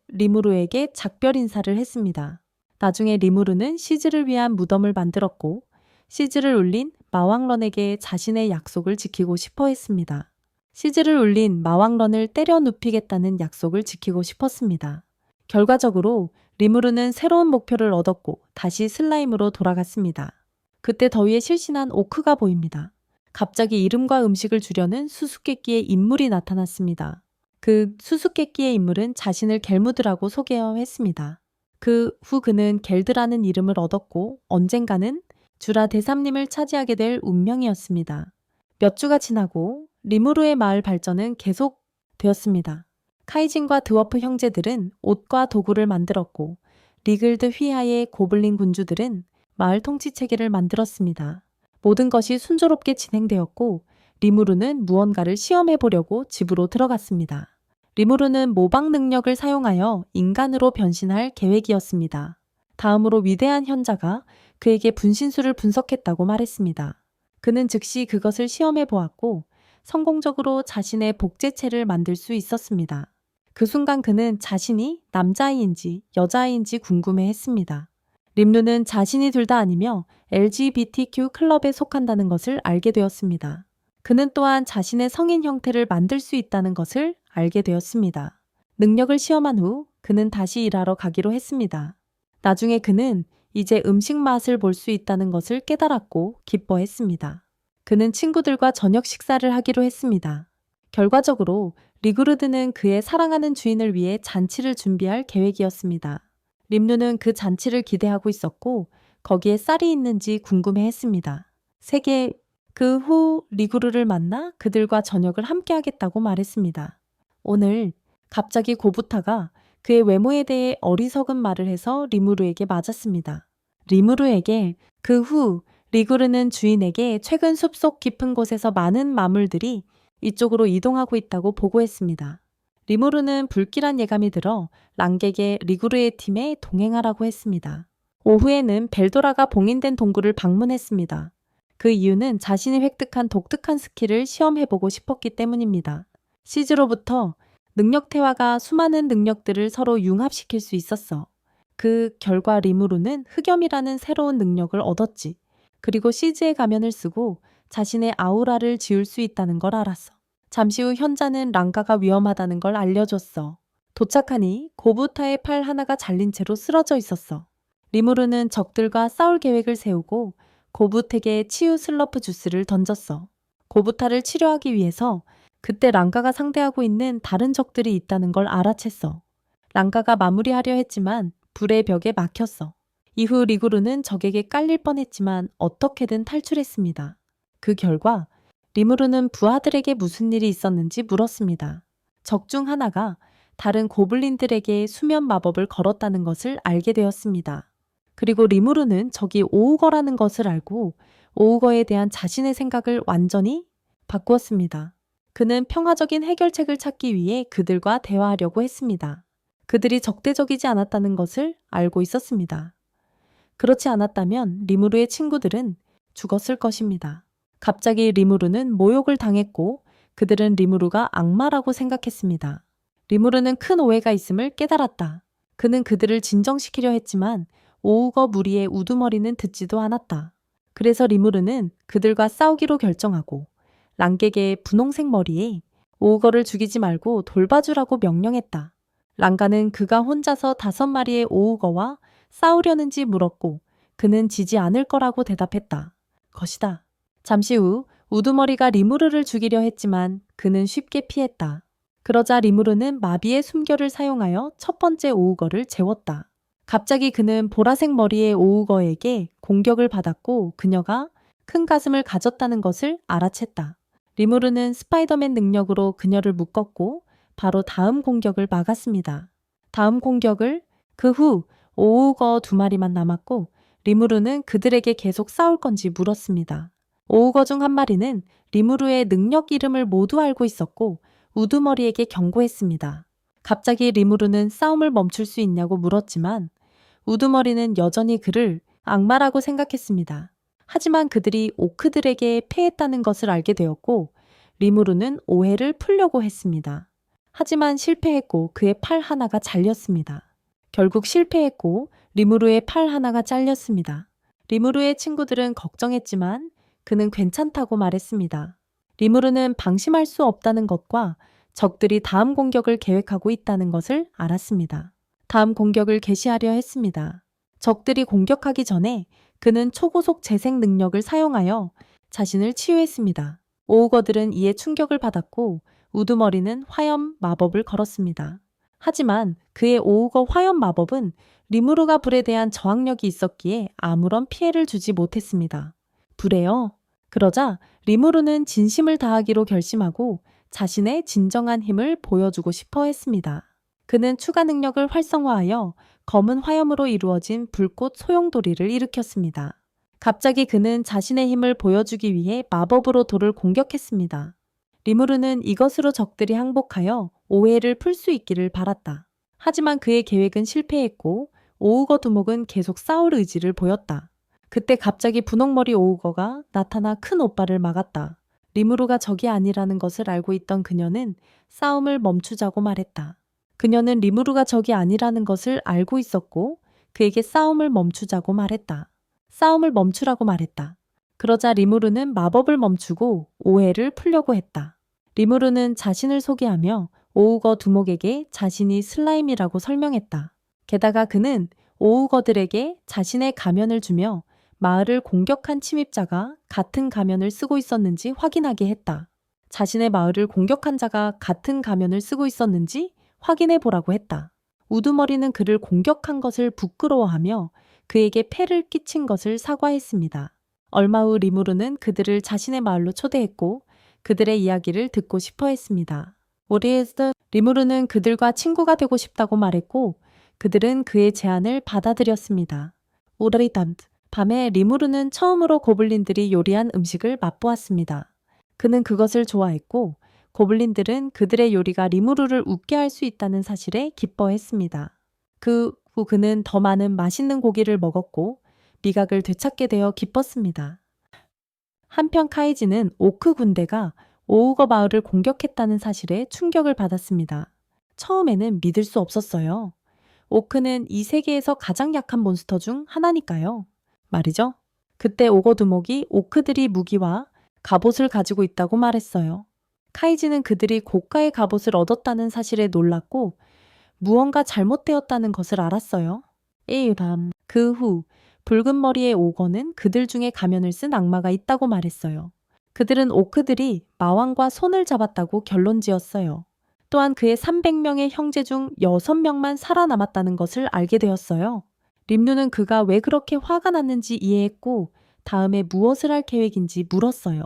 A: 리무르에게 작별 인사를 했습니다. 나중에 리무르는 시즈를 위한 무덤을 만들었고 시즈를 울린 마왕런에게 자신의 약속을 지키고 싶어 했습니다. 시즈를 울린 마왕런을 때려 눕히겠다는 약속을 지키고 싶었습니다. 결과적으로 리무르는 새로운 목표를 얻었고 다시 슬라임으로 돌아갔습니다. 그때 더위에 실신한 오크가 보입니다. 갑자기 이름과 음식을 주려는 수수께끼의 인물이 나타났습니다. 그 수수께끼의 인물은 자신을 겔무드라고 소개했습니다. 그 후 그는 겔드라는 이름을 얻었고 언젠가는 주라 대삼님을 차지하게 될 운명이었습니다. 몇 주가 지나고 리무르의 마을 발전은 계속되었습니다. 카이진과 드워프 형제들은 옷과 도구를 만들었고 리글드 휘하의 고블린 군주들은 마을 통치 체계를 만들었습니다. 모든 것이 순조롭게 진행되었고 리무르는 무언가를 시험해 보려고 집으로 들어갔습니다. 리무르는 모방 능력을 사용하여 인간으로 변신할 계획이었습니다. 다음으로 위대한 현자가 그에게 분신술을 분석했다고 말했습니다. 그는 즉시 그것을 시험해 보았고 성공적으로 자신의 복제체를 만들 수 있었습니다. 그 순간 그는 자신이 남자아이인지 여자아이인지 궁금해했습니다. 림루는 자신이 둘 다 아니며 LGBTQ 클럽에 속한다는 것을 알게 되었습니다. 그는 또한 자신의 성인 형태를 만들 수 있다는 것을 알게 되었습니다. 능력을 시험한 후 그는 다시 일하러 가기로 했습니다. 나중에 그는 이제 음식 맛을 볼 수 있다는 것을 깨달았고 기뻐했습니다. 그는 친구들과 저녁 식사를 하기로 했습니다. 결과적으로 리그루드는 그의 사랑하는 주인을 위해 잔치를 준비할 계획이었습니다. 림누는 그 잔치를 기대하고 있었고 거기에 쌀이 있는지 궁금해했습니다. 그 후 리그루를 만나 그들과 저녁을 함께 하겠다고 말했습니다. 오늘 갑자기 고부타가 그의 외모에 대해 어리석은 말을 해서 리무르에게 맞았습니다. 리무르에게 그 후 리그루는 주인에게 최근 숲속 깊은 곳에서 많은 마물들이 이쪽으로 이동하고 있다고 보고했습니다. 리무르는 불길한 예감이 들어 랑객의 리그루의 팀에 동행하라고 했습니다. 오후에는 벨도라가 봉인된 동굴을 방문했습니다. 그 이유는 자신이 획득한 독특한 스킬을 시험해보고 싶었기 때문입니다. 시즈로부터 능력 태화가 수많은 능력들을 서로 융합시킬 수 있었어. 그 결과 리무르는 흑염이라는 새로운 능력을 얻었지. 그리고 시즈의 가면을 쓰고 자신의 아우라를 지울 수 있다는 걸 알았어. 잠시 후 현자는 랑가가 위험하다는 걸 알려줬어. 도착하니 고부타의 팔 하나가 잘린 채로 쓰러져 있었어. 리무르는 적들과 싸울 계획을 세우고 고부택에 치유 슬러프 주스를 던졌어. 고부타를 치료하기 위해서 그때 랑가가 상대하고 있는 다른 적들이 있다는 걸 알아챘어. 랑가가 마무리하려 했지만 불의 벽에 막혔어. 이후 리구르는 적에게 깔릴 뻔했지만 어떻게든 탈출했습니다. 그 결과 리무르는 부하들에게 무슨 일이 있었는지 물었습니다. 적 중 하나가 다른 고블린들에게 수면 마법을 걸었다는 것을 알게 되었습니다. 그리고 리무르는 적이 오우거라는 것을 알고 오우거에 대한 자신의 생각을 완전히 바꾸었습니다. 그는 평화적인 해결책을 찾기 위해 그들과 대화하려고 했습니다. 그들이 적대적이지 않았다는 것을 알고 있었습니다. 그렇지 않았다면 리무르의 친구들은 죽었을 것입니다. 갑자기 리무르는 모욕을 당했고 그들은 리무르가 악마라고 생각했습니다. 리무르는 큰 오해가 있음을 깨달았다. 그는 그들을 진정시키려 했지만 오우거 무리의 우두머리는 듣지도 않았다. 그래서 리무르는 그들과 싸우기로 결정하고 랑게게의 분홍색 머리에 오우거를 죽이지 말고 돌봐주라고 명령했다. 랑가는 그가 혼자서 5마리의 오우거와 싸우려는지 물었고 그는 지지 않을 거라고 대답했다. 것이다. 잠시 후 우두머리가 리무르를 죽이려 했지만 그는 쉽게 피했다. 그러자 리무르는 마비의 숨결을 사용하여 첫 번째 오우거를 재웠다. 갑자기 그는 보라색 머리의 오우거에게 공격을 받았고 그녀가 큰 가슴을 가졌다는 것을 알아챘다. 리무르는 스파이더맨 능력으로 그녀를 묶었고 바로 다음 공격을 막았습니다. 다음 공격을 그 후 오우거 2마리만 남았고 리무르는 그들에게 계속 싸울 건지 물었습니다. 오우거 중 한 마리는 리무르의 능력 이름을 모두 알고 있었고 우두머리에게 경고했습니다. 갑자기 리무르는 싸움을 멈출 수 있냐고 물었지만 우두머리는 여전히 그를 악마라고 생각했습니다. 하지만 그들이 오크들에게 패했다는 것을 알게 되었고 리무르는 오해를 풀려고 했습니다. 하지만 실패했고 그의 팔 하나가 잘렸습니다. 결국 실패했고 리무르의 팔 하나가 잘렸습니다. 리무르의 친구들은 걱정했지만 그는 괜찮다고 말했습니다. 리무르는 방심할 수 없다는 것과 적들이 다음 공격을 계획하고 있다는 것을 알았습니다. 다음 공격을 개시하려 했습니다. 적들이 공격하기 전에 그는 초고속 재생 능력을 사용하여 자신을 치유했습니다. 오우거들은 이에 충격을 받았고 우두머리는 화염 마법을 걸었습니다. 하지만 그의 오우거 화염 마법은 리무르가 불에 대한 저항력이 있었기에 아무런 피해를 주지 못했습니다. 불에요. 그러자 리무르는 진심을 다하기로 결심하고 자신의 진정한 힘을 보여주고 싶어 했습니다. 그는 추가 능력을 활성화하여 검은 화염으로 이루어진 불꽃 소용돌이를 일으켰습니다. 갑자기 그는 자신의 힘을 보여주기 위해 마법으로 돌을 공격했습니다. 리무르는 이것으로 적들이 항복하여 오해를 풀 수 있기를 바랐다. 하지만 그의 계획은 실패했고 오우거 두목은 계속 싸울 의지를 보였다. 그때 갑자기 분홍머리 오우거가 나타나 큰 오빠를 막았다. 리무르가 적이 아니라는 것을 알고 있던 그녀는 싸움을 멈추자고 말했다. 그녀는 리무르가 적이 아니라는 것을 알고 있었고 그에게 싸움을 멈추자고 말했다. 싸움을 멈추라고 말했다. 그러자 리무르는 마법을 멈추고 오해를 풀려고 했다. 리무르는 자신을 소개하며 오우거 두목에게 자신이 슬라임이라고 설명했다. 게다가 그는 오우거들에게 자신의 가면을 주며 마을을 공격한 침입자가 같은 가면을 쓰고 있었는지 확인하게 했다. 자신의 마을을 공격한 자가 같은 가면을 쓰고 있었는지 확인해 보라고 했다. 우두머리는 그를 공격한 것을 부끄러워하며 그에게 폐를 끼친 것을 사과했습니다. 얼마 후 리무르는 그들을 자신의 마을로 초대했고 그들의 이야기를 듣고 싶어 했습니다. 오리에스 리무르는 그들과 친구가 되고 싶다고 말했고 그들은 그의 제안을 받아들였습니다. 오르리담드 밤에 리무르는 처음으로 고블린들이 요리한 음식을 맛보았습니다. 그는 그것을 좋아했고 고블린들은 그들의 요리가 리무르를 웃게 할 수 있다는 사실에 기뻐했습니다. 그 후 그는 더 많은 맛있는 고기를 먹었고 미각을 되찾게 되어 기뻤습니다. 한편 카이지는 오크 군대가 오우거 마을을 공격했다는 사실에 충격을 받았습니다. 처음에는 믿을 수 없었어요. 오크는 이 세계에서 가장 약한 몬스터 중 하나니까요. 말이죠. 그때 오거두목이 오크들이 무기와 갑옷을 가지고 있다고 말했어요. 카이지는 그들이 고가의 갑옷을 얻었다는 사실에 놀랐고 무언가 잘못되었다는 것을 알았어요. 에이람. 그 후 붉은 머리의 오거는 그들 중에 가면을 쓴 악마가 있다고 말했어요. 그들은 오크들이 마왕과 손을 잡았다고 결론지었어요. 또한 그의 300명의 형제 중 6명만 살아남았다는 것을 알게 되었어요. 림루는 그가 왜 그렇게 화가 났는지 이해했고 다음에 무엇을 할 계획인지 물었어요.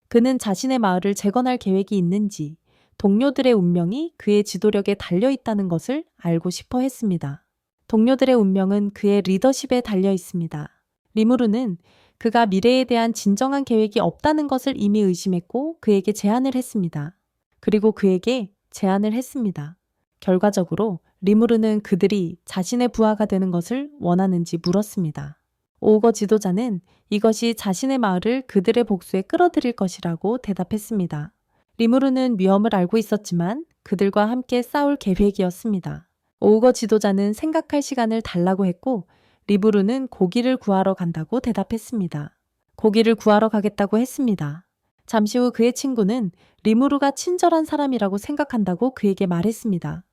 A: 그는 자신의 마을을 재건할 계획이 있는지 동료들의 운명이 그의 지도력에 달려있다는 것을 알고 싶어 했습니다. 동료들의 운명은 그의 리더십에 달려 있습니다. 리무르는 그가 미래에 대한 진정한 계획이 없다는 것을 이미 의심했고 그에게 제안을 했습니다. 그리고 그에게 제안을 했습니다. 결과적으로 리무르는 그들이 자신의 부하가 되는 것을 원하는지 물었습니다. 오우거 지도자는 이것이 자신의 마을을 그들의 복수에 끌어들일 것이라고 대답했습니다. 리무르는 위험을 알고 있었지만 그들과 함께 싸울 계획이었습니다. 오우거 지도자는 생각할 시간을 달라고 했고 리무르는 고기를 구하러 간다고 대답했습니다. 고기를 구하러 가겠다고 했습니다. 잠시 후 그의 친구는 리무르가 친절한 사람이라고 생각한다고 그에게 말했습니다.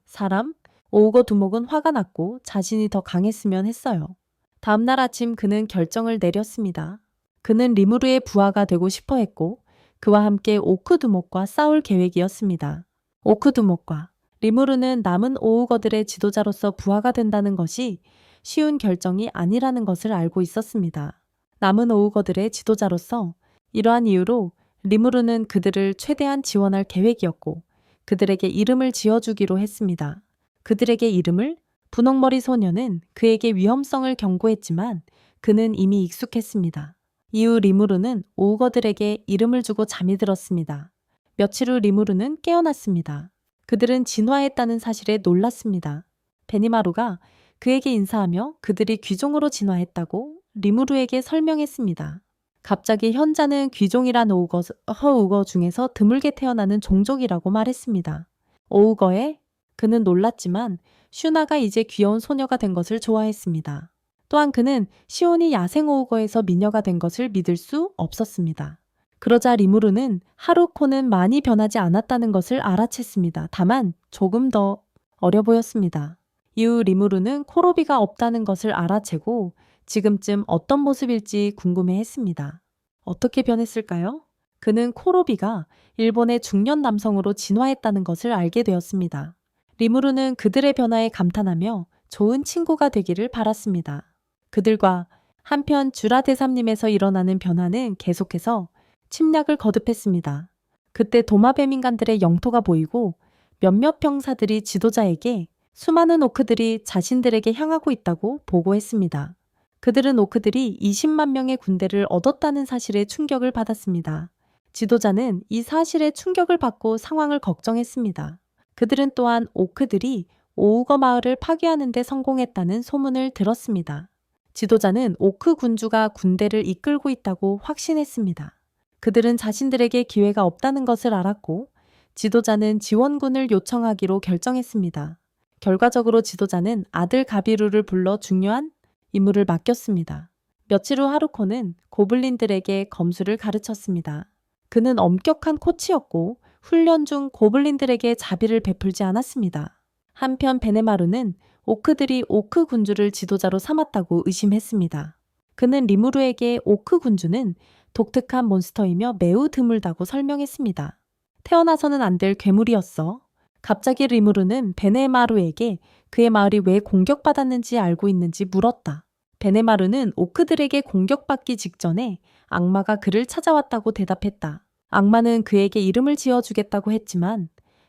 A: 사람? 오우거 두목은 화가 났고 자신이 더 강했으면 했어요. 다음 날 아침 그는 결정을 내렸습니다. 그는 리무르의 부하가 되고 싶어 했고 그와 함께 오크 두목과 싸울 계획이었습니다. 오크 두목과 리무르는 남은 오우거들의 지도자로서 부하가 된다는 것이 쉬운 결정이 아니라는 것을 알고 있었습니다. 남은 오우거들의 지도자로서 이러한 이유로 리무르는 그들을 최대한 지원할 계획이었고 그들에게 이름을 지어주기로 했습니다. 그들에게 이름을? 분홍머리 소녀는 그에게 위험성을 경고했지만 그는 이미 익숙했습니다. 이후 리무르는 오우거들에게 이름을 주고 잠이 들었습니다. 며칠 후 리무르는 깨어났습니다. 그들은 진화했다는 사실에 놀랐습니다. 베니마루가 그에게 인사하며 그들이 귀종으로 진화했다고 리무르에게 설명했습니다. 갑자기 현자는 귀종이란 허우거 중에서 드물게 태어나는 종족이라고 말했습니다. 오우거에 그는 놀랐지만 슈나가 이제 귀여운 소녀가 된 것을 좋아했습니다. 또한 그는 시온이 야생 오우거에서 미녀가 된 것을 믿을 수 없었습니다. 그러자 리무르는 하루코는 많이 변하지 않았다는 것을 알아챘습니다. 다만 조금 더 어려 보였습니다. 이후 리무르는 코로비가 없다는 것을 알아채고 지금쯤 어떤 모습일지 궁금해했습니다. 어떻게 변했을까요? 그는 코로비가 일본의 중년 남성으로 진화했다는 것을 알게 되었습니다. 리무르는 그들의 변화에 감탄하며 좋은 친구가 되기를 바랐습니다. 그들과 한편 주라 대삼림에서 일어나는 변화는 계속해서 침략을 거듭했습니다. 그때 도마뱀 인간들의 영토가 보이고 몇몇 병사들이 지도자에게 수많은 오크들이 자신들에게 향하고 있다고 보고했습니다. 그들은 오크들이 20만 명의 군대를 얻었다는 사실에 충격을 받았습니다. 지도자는 이 사실에 충격을 받고 상황을 걱정했습니다. 그들은 또한 오크들이 오우거 마을을 파괴하는 데 성공했다는 소문을 들었습니다. 지도자는 오크 군주가 군대를 이끌고 있다고 확신했습니다. 그들은 자신들에게 기회가 없다는 것을 알았고 지도자는 지원군을 요청하기로 결정했습니다. 결과적으로 지도자는 아들 가비루를 불러 중요한 임무를 맡겼습니다. 며칠 후 하루코는 고블린들에게 검술을 가르쳤습니다. 그는 엄격한 코치였고 훈련 중 고블린들에게 자비를 베풀지 않았습니다. 한편 베네마루는 오크들이 오크 군주를 지도자로 삼았다고 의심했습니다. 그는 리무르에게 오크 군주는 독특한 몬스터이며 매우 드물다고 설명했습니다. 태어나서는 안 될 괴물이었어. 갑자기 리무르는 베네마루에게 그의 마을이 왜 공격받았는지 알고 있는지 물었다. 베네마루는 오크들에게 공격받기 직전에 악마가 그를 찾아왔다고 대답했다. 악마는 그에게 이름을 지어주겠다고 했지만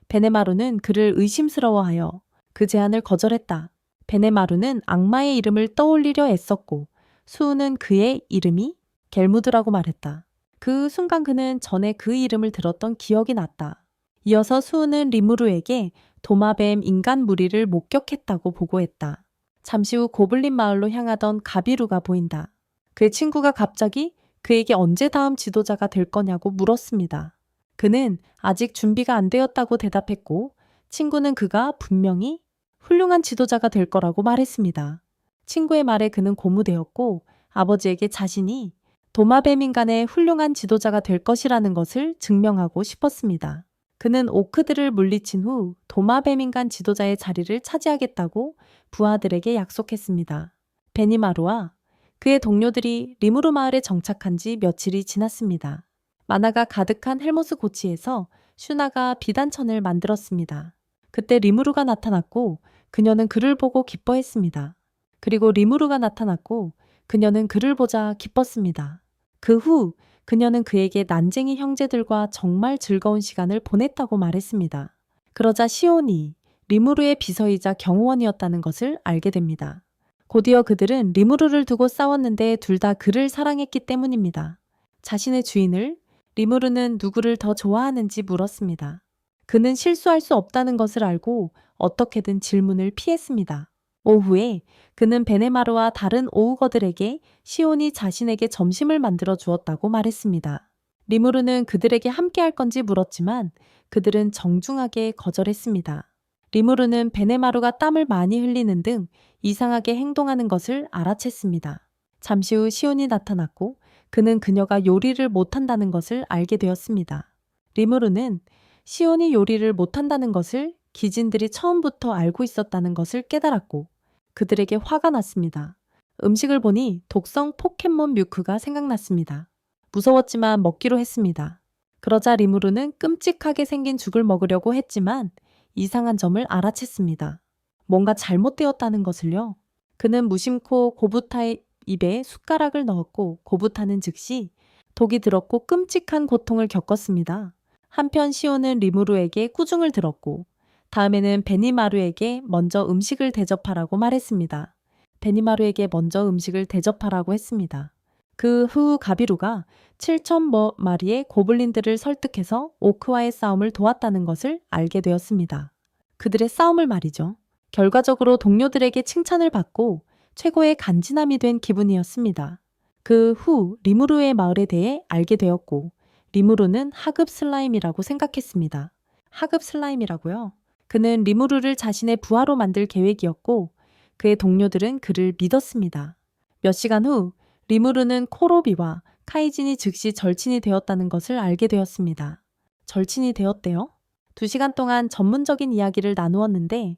A: 베네마루는 그를 의심스러워하여 그 제안을 거절했다. 베네마루는 악마의 이름을 떠올리려 애썼고 수우는 그의 이름이 겔무드라고 말했다. 그 순간 그는 전에 그 이름을 들었던 기억이 났다. 이어서 수우는 리무르에게 도마뱀 인간 무리를 목격했다고 보고했다. 잠시 후 고블린 마을로 향하던 가비루가 보인다. 그의 친구가 갑자기 그에게 언제 다음 지도자가 될 거냐고 물었습니다. 그는 아직 준비가 안 되었다고 대답했고 친구는 그가 분명히 훌륭한 지도자가 될 거라고 말했습니다. 친구의 말에 그는 고무되었고 아버지에게 자신이 도마뱀 인간의 훌륭한 지도자가 될 것이라는 것을 증명하고 싶었습니다. 그는 오크들을 물리친 후 도마뱀 인간 지도자의 자리를 차지하겠다고 부하들에게 약속했습니다. 베니마루와 그의 동료들이 리무르 마을에 정착한 지 며칠이 지났습니다. 만화가 가득한 헬모스 고치에서 슈나가 비단천을 만들었습니다. 그때 리무르가 나타났고 그녀는 그를 보고 기뻐했습니다. 그리고 리무르가 나타났고 그녀는 그를 보자 기뻤습니다. 그 후 그녀는 그에게 난쟁이 형제들과 정말 즐거운 시간을 보냈다고 말했습니다. 그러자 시온이 리무르의 비서이자 경호원이었다는 것을 알게 됩니다. 곧이어 그들은 리무르를 두고 싸웠는데 둘 다 그를 사랑했기 때문입니다. 자신의 주인을 리무르는 누구를 더 좋아하는지 물었습니다. 그는 실수할 수 없다는 것을 알고 어떻게든 질문을 피했습니다. 오후에 그는 베네마루와 다른 오우거들에게 시온이 자신에게 점심을 만들어 주었다고 말했습니다. 리무르는 그들에게 함께할 건지 물었지만 그들은 정중하게 거절했습니다. 리무르는 베네마루가 땀을 많이 흘리는 등 이상하게 행동하는 것을 알아챘습니다. 잠시 후 시온이 나타났고 그는 그녀가 요리를 못한다는 것을 알게 되었습니다. 리무르는 시온이 요리를 못한다는 것을 기진들이 처음부터 알고 있었다는 것을 깨달았고 그들에게 화가 났습니다. 음식을 보니 독성 포켓몬 뮤크가 생각났습니다. 무서웠지만 먹기로 했습니다. 그러자 리무르는 끔찍하게 생긴 죽을 먹으려고 했지만 이상한 점을 알아챘습니다. 뭔가 잘못되었다는 것을요. 그는 무심코 고부타의 입에 숟가락을 넣었고 고부타는 즉시 독이 들었고 끔찍한 고통을 겪었습니다. 한편 시온은 리무르에게 꾸중을 들었고 다음에는 베니마루에게 먼저 음식을 대접하라고 말했습니다. 베니마루에게 먼저 음식을 대접하라고 했습니다. 그 후 가비루가 7,000 마리의 고블린들을 설득해서 오크와의 싸움을 도왔다는 것을 알게 되었습니다. 그들의 싸움을 말이죠. 결과적으로 동료들에게 칭찬을 받고 최고의 간지남이 된 기분이었습니다. 그 후 리무르의 마을에 대해 알게 되었고 리무르는 하급 슬라임이라고 생각했습니다. 하급 슬라임이라고요? 그는 리무르를 자신의 부하로 만들 계획이었고 그의 동료들은 그를 믿었습니다. 몇 시간 후 리무르는 코로비와 카이진이 즉시 절친이 되었다는 것을 알게 되었습니다. 절친이 되었대요? 2시간 동안 전문적인 이야기를 나누었는데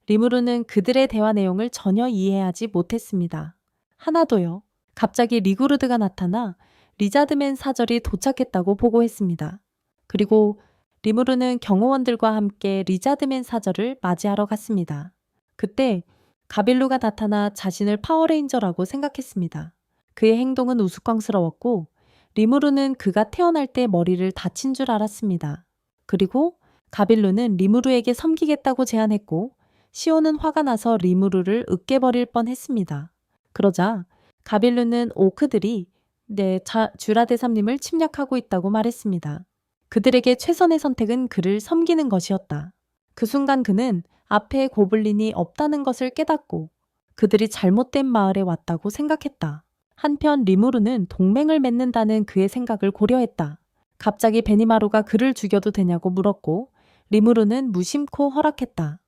A: 리무르는 그들의 대화 내용을 전혀 이해하지 못했습니다. 하나도요. 갑자기 리구르드가 나타나 리자드맨 사절이 도착했다고 보고했습니다. 그리고 리무르는 경호원들과 함께 리자드맨 사절을 맞이하러 갔습니다. 그때 가빌루가 나타나 자신을 파워레인저라고 생각했습니다. 그의 행동은 우스꽝스러웠고 리무르는 그가 태어날 때 머리를 다친 줄 알았습니다. 그리고 가빌루는 리무르에게 섬기겠다고 제안했고 시온은 화가 나서 리무르를 으깨버릴 뻔했습니다. 그러자 가빌루는 오크들이 주라대삼님을 침략하고 있다고 말했습니다. 그들에게 최선의 선택은 그를 섬기는 것이었다. 그 순간 그는 앞에 고블린이 없다는 것을 깨닫고 그들이 잘못된 마을에 왔다고 생각했다. 한편 리무르는 동맹을 맺는다는 그의 생각을 고려했다. 갑자기 베니마루가 그를 죽여도 되냐고 물었고 리무르는 무심코 허락했다.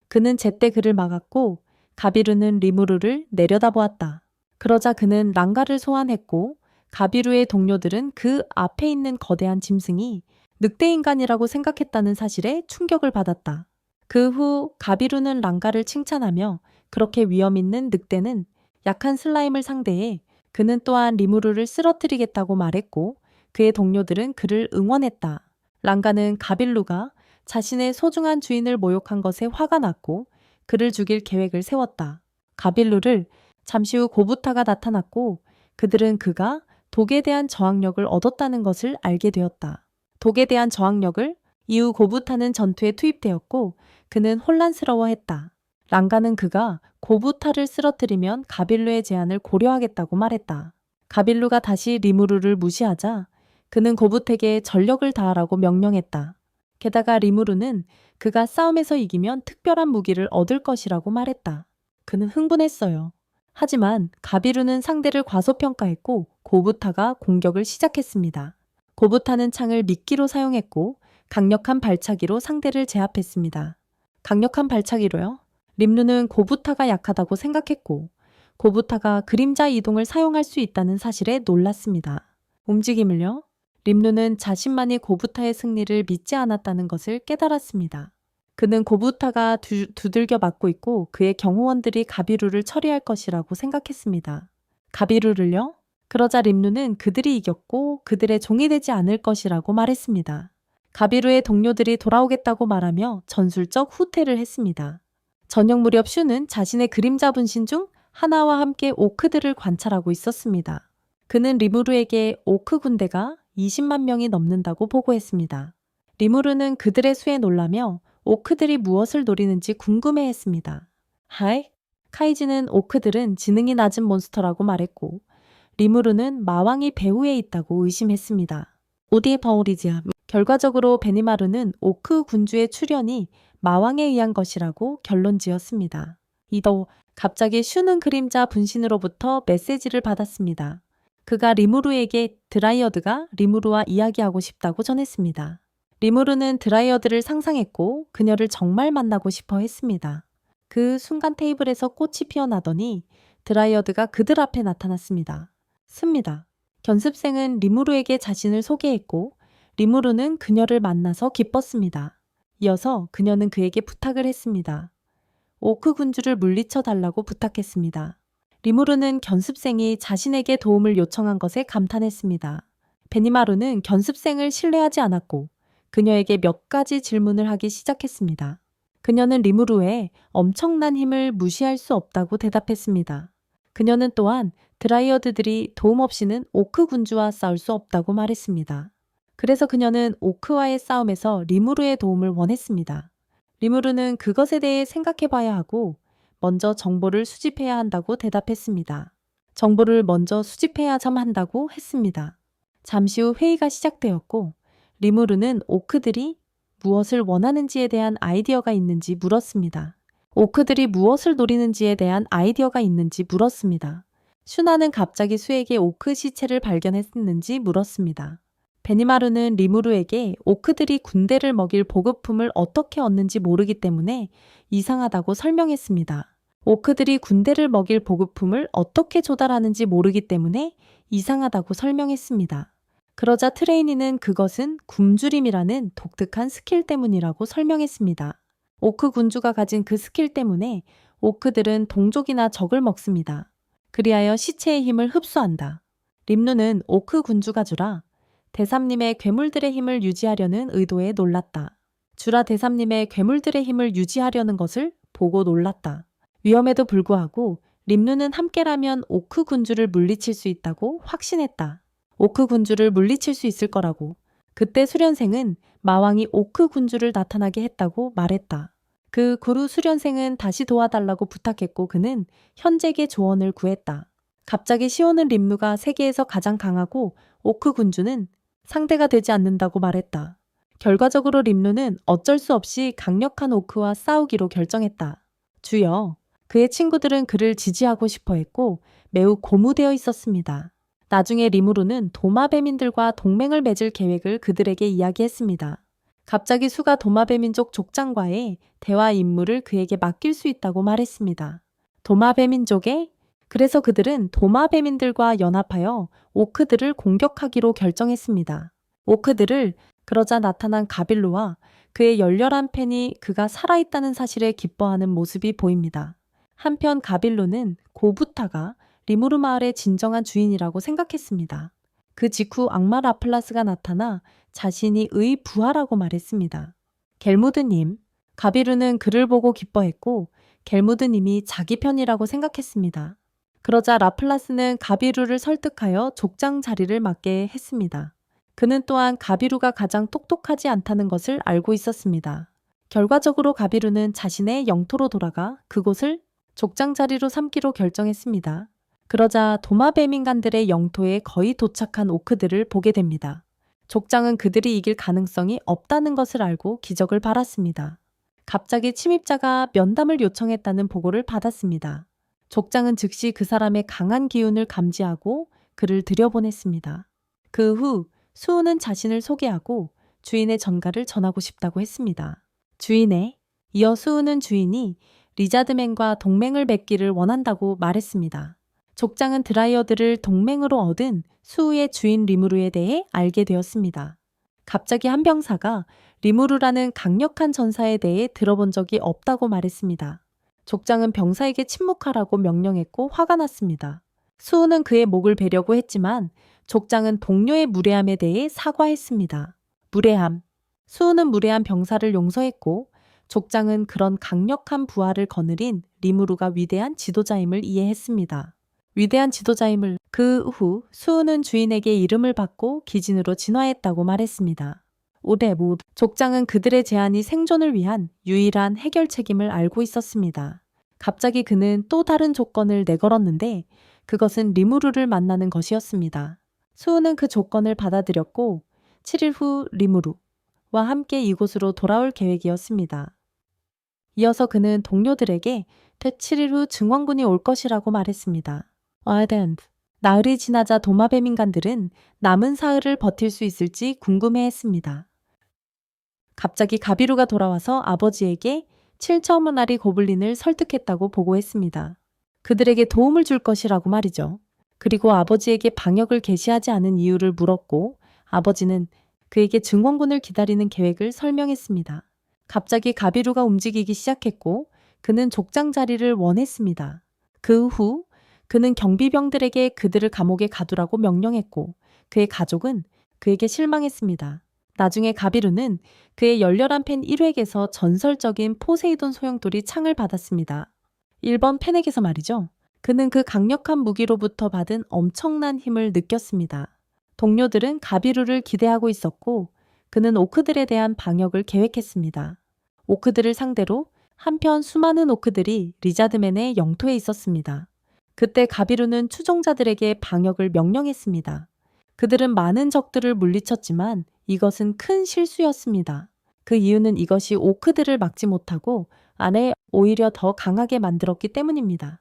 A: 그는 제때 그를 막았고 가비루는 리무르를 내려다보았다. 그러자 그는 랑가를 소환했고 가비루의 동료들은 그 앞에 있는 거대한 짐승이 늑대인간이라고 생각했다는 사실에 충격을 받았다. 그 후 가비루는 랑가를 칭찬하며 그렇게 위험 있는 늑대는 약한 슬라임을 상대해 그는 또한 리무르를 쓰러뜨리겠다고 말했고 그의 동료들은 그를 응원했다. 랑가는 가빌루가 자신의 소중한 주인을 모욕한 것에 화가 났고 그를 죽일 계획을 세웠다. 가빌루를 잠시 후 고부타가 나타났고 그들은 그가 독에 대한 저항력을 얻었다는 것을 알게 되었다. 독에 대한 저항력을 이후 고부타는 전투에 투입되었고 그는 혼란스러워했다. 랑가는 그가 고부타를 쓰러뜨리면 가빌루의 제안을 고려하겠다고 말했다. 가빌루가 다시 리무르를 무시하자 그는 고부타에게 전력을 다하라고 명령했다. 게다가 리무르는 그가 싸움에서 이기면 특별한 무기를 얻을 것이라고 말했다. 그는 흥분했어요. 하지만 가비루는 상대를 과소평가했고 고부타가 공격을 시작했습니다. 고부타는 창을 미끼로 사용했고 강력한 발차기로 상대를 제압했습니다. 강력한 발차기로요? 림루는 고부타가 약하다고 생각했고 고부타가 그림자 이동을 사용할 수 있다는 사실에 놀랐습니다. 움직임을요? 림루는 자신만이 고부타의 승리를 믿지 않았다는 것을 깨달았습니다. 그는 고부타가 두들겨 맞고 있고 그의 경호원들이 가비루를 처리할 것이라고 생각했습니다. 가비루를요? 그러자 림루는 그들이 이겼고 그들의 종이 되지 않을 것이라고 말했습니다. 가비루의 동료들이 돌아오겠다고 말하며 전술적 후퇴를 했습니다. 저녁 무렵 슈는 자신의 그림자 분신 중 하나와 함께 오크들을 관찰하고 있었습니다. 그는 리무르에게 오크 군대가 20만 명이 넘는다고 보고했습니다. 리무르는 그들의 수에 놀라며 오크들이 무엇을 노리는지 궁금해했습니다. 하이? 카이지는 오크들은 지능이 낮은 몬스터라고 말했고 리무르는 마왕이 배후에 있다고 의심했습니다. 어디에 파오리지야? 결과적으로 베니마루는 오크 군주의 출현이 마왕에 의한 것이라고 결론지었습니다. 이도 갑자기 슈는 그림자 분신으로부터 메시지를 받았습니다. 그가 리무르에게 드라이어드가 리무르와 이야기하고 싶다고 전했습니다. 리무르는 드라이어드를 상상했고 그녀를 정말 만나고 싶어 했습니다. 그 순간 테이블에서 꽃이 피어나더니 드라이어드가 그들 앞에 나타났습니다. 습니다. 견습생은 리무르에게 자신을 소개했고 리무르는 그녀를 만나서 기뻤습니다. 이어서 그녀는 그에게 부탁을 했습니다. 오크 군주를 물리쳐 달라고 부탁했습니다. 리무르는 견습생이 자신에게 도움을 요청한 것에 감탄했습니다. 베니마루는 견습생을 신뢰하지 않았고 그녀에게 몇 가지 질문을 하기 시작했습니다. 그녀는 리무르의 엄청난 힘을 무시할 수 없다고 대답했습니다. 그녀는 또한 드라이어드들이 도움 없이는 오크 군주와 싸울 수 없다고 말했습니다. 그래서 그녀는 오크와의 싸움에서 리무르의 도움을 원했습니다. 리무르는 그것에 대해 생각해 봐야 하고 먼저 정보를 수집해야 한다고 대답했습니다. 정보를 먼저 수집해야만 한다고 했습니다. 잠시 후 회의가 시작되었고 리무르는 오크들이 무엇을 원하는지에 대한 아이디어가 있는지 물었습니다. 오크들이 무엇을 노리는지에 대한 아이디어가 있는지 물었습니다. 슈나는 갑자기 수에게 오크 시체를 발견했는지 물었습니다. 베니마루는 리무르에게 오크들이 군대를 먹일 보급품을 어떻게 얻는지 모르기 때문에 이상하다고 설명했습니다. 오크들이 군대를 먹일 보급품을 어떻게 조달하는지 모르기 때문에 이상하다고 설명했습니다. 그러자 트레이니는 그것은 굶주림이라는 독특한 스킬 때문이라고 설명했습니다. 오크 군주가 가진 그 스킬 때문에 오크들은 동족이나 적을 먹습니다. 그리하여 시체의 힘을 흡수한다. 림누는 오크 군주가 대삼님의 괴물들의 힘을 유지하려는 의도에 놀랐다. 주라 대삼님의 괴물들의 힘을 유지하려는 것을 보고 놀랐다. 위험에도 불구하고 림누는 함께라면 오크 군주를 물리칠 수 있다고 확신했다. 오크 군주를 물리칠 수 있을 거라고. 그때 수련생은 마왕이 오크 군주를 나타나게 했다고 말했다. 그 구루 수련생은 다시 도와달라고 부탁했고 그는 현잭의 조언을 구했다. 갑자기 시오는 림누가 세계에서 가장 강하고 오크 군주는 상대가 되지 않는다고 말했다. 결과적으로 림누는 어쩔 수 없이 강력한 오크와 싸우기로 결정했다. 주여, 그의 친구들은 그를 지지하고 싶어 했고 매우 고무되어 있었습니다. 나중에 리무르는 도마뱀인들과 동맹을 맺을 계획을 그들에게 이야기했습니다. 갑자기 수가 도마뱀민족 족장과의 대화 임무를 그에게 맡길 수 있다고 말했습니다. 도마뱀민족에 그래서 그들은 도마뱀인들과 연합하여 오크들을 공격하기로 결정했습니다. 오크들을 그러자 나타난 가빌루와 그의 열렬한 팬이 그가 살아있다는 사실에 기뻐하는 모습이 보입니다. 한편 가빌루는 고부타가 리무르 마을의 진정한 주인이라고 생각했습니다. 그 직후 악마 라플라스가 나타나 자신이 의 부하라고 말했습니다. 겔무드님, 가비루는 그를 보고 기뻐했고 겔무드님이 자기 편이라고 생각했습니다. 그러자 라플라스는 가비루를 설득하여 족장 자리를 맡게 했습니다. 그는 또한 가비루가 가장 똑똑하지 않다는 것을 알고 있었습니다. 결과적으로 가비루는 자신의 영토로 돌아가 그곳을 족장 자리로 삼기로 결정했습니다. 그러자 도마뱀 인간들의 영토에 거의 도착한 오크들을 보게 됩니다. 족장은 그들이 이길 가능성이 없다는 것을 알고 기적을 바랐습니다. 갑자기 침입자가 면담을 요청했다는 보고를 받았습니다. 족장은 즉시 그 사람의 강한 기운을 감지하고 그를 들여보냈습니다. 그 후 수우는 자신을 소개하고 주인의 전가를 전하고 싶다고 했습니다. 주인에 이어 수우는 주인이 리자드맨과 동맹을 맺기를 원한다고 말했습니다. 족장은 드라이어드를 동맹으로 얻은 수우의 주인 리무르에 대해 알게 되었습니다. 갑자기 한 병사가 리무르라는 강력한 전사에 대해 들어본 적이 없다고 말했습니다. 족장은 병사에게 침묵하라고 명령했고 화가 났습니다. 수우는 그의 목을 베려고 했지만 족장은 동료의 무례함에 대해 사과했습니다. 무례함. 수우는 무례한 병사를 용서했고 족장은 그런 강력한 부하를 거느린 리무르가 위대한 지도자임을 이해했습니다. 위대한 지도자임을 그 후 수우는 주인에게 이름을 받고 기진으로 진화했다고 말했습니다. 오데무 족장은 그들의 제안이 생존을 위한 유일한 해결 책임을 알고 있었습니다. 갑자기 그는 또 다른 조건을 내걸었는데 그것은 리무르를 만나는 것이었습니다. 수우는 그 조건을 받아들였고 7일 후 리무르 함께 이곳으로 돌아올 계획이었습니다. 이어서 그는 동료들에게 퇴7일 후 증왕군이 올 것이라고 말했습니다. 나흘이 지나자 도마뱀 인간들은 남은 사흘을 버틸 수 있을지 궁금해했습니다. 갑자기 가비루가 돌아와서 아버지에게 7,000원짜리 고블린을 설득했다고 보고했습니다. 그들에게 도움을 줄 것이라고 말이죠. 그리고 아버지에게 방역을 개시하지 않은 이유를 물었고 아버지는 그에게 증원군을 기다리는 계획을 설명했습니다. 갑자기 가비루가 움직이기 시작했고 그는 족장 자리를 원했습니다. 그 후 그는 경비병들에게 그들을 감옥에 가두라고 명령했고 그의 가족은 그에게 실망했습니다. 나중에 가비루는 그의 열렬한 팬 1획에서 전설적인 포세이돈 소용돌이 창을 받았습니다. 1번 팬에게서 말이죠. 그는 그 강력한 무기로부터 받은 엄청난 힘을 느꼈습니다. 동료들은 가비루를 기대하고 있었고 그는 오크들에 대한 방역을 계획했습니다. 오크들을 상대로 한편 수많은 오크들이 리자드맨의 영토에 있었습니다. 그때 가비루는 추종자들에게 방역을 명령했습니다. 그들은 많은 적들을 물리쳤지만 이것은 큰 실수였습니다. 그 이유는 이것이 오크들을 막지 못하고 안에 오히려 더 강하게 만들었기 때문입니다.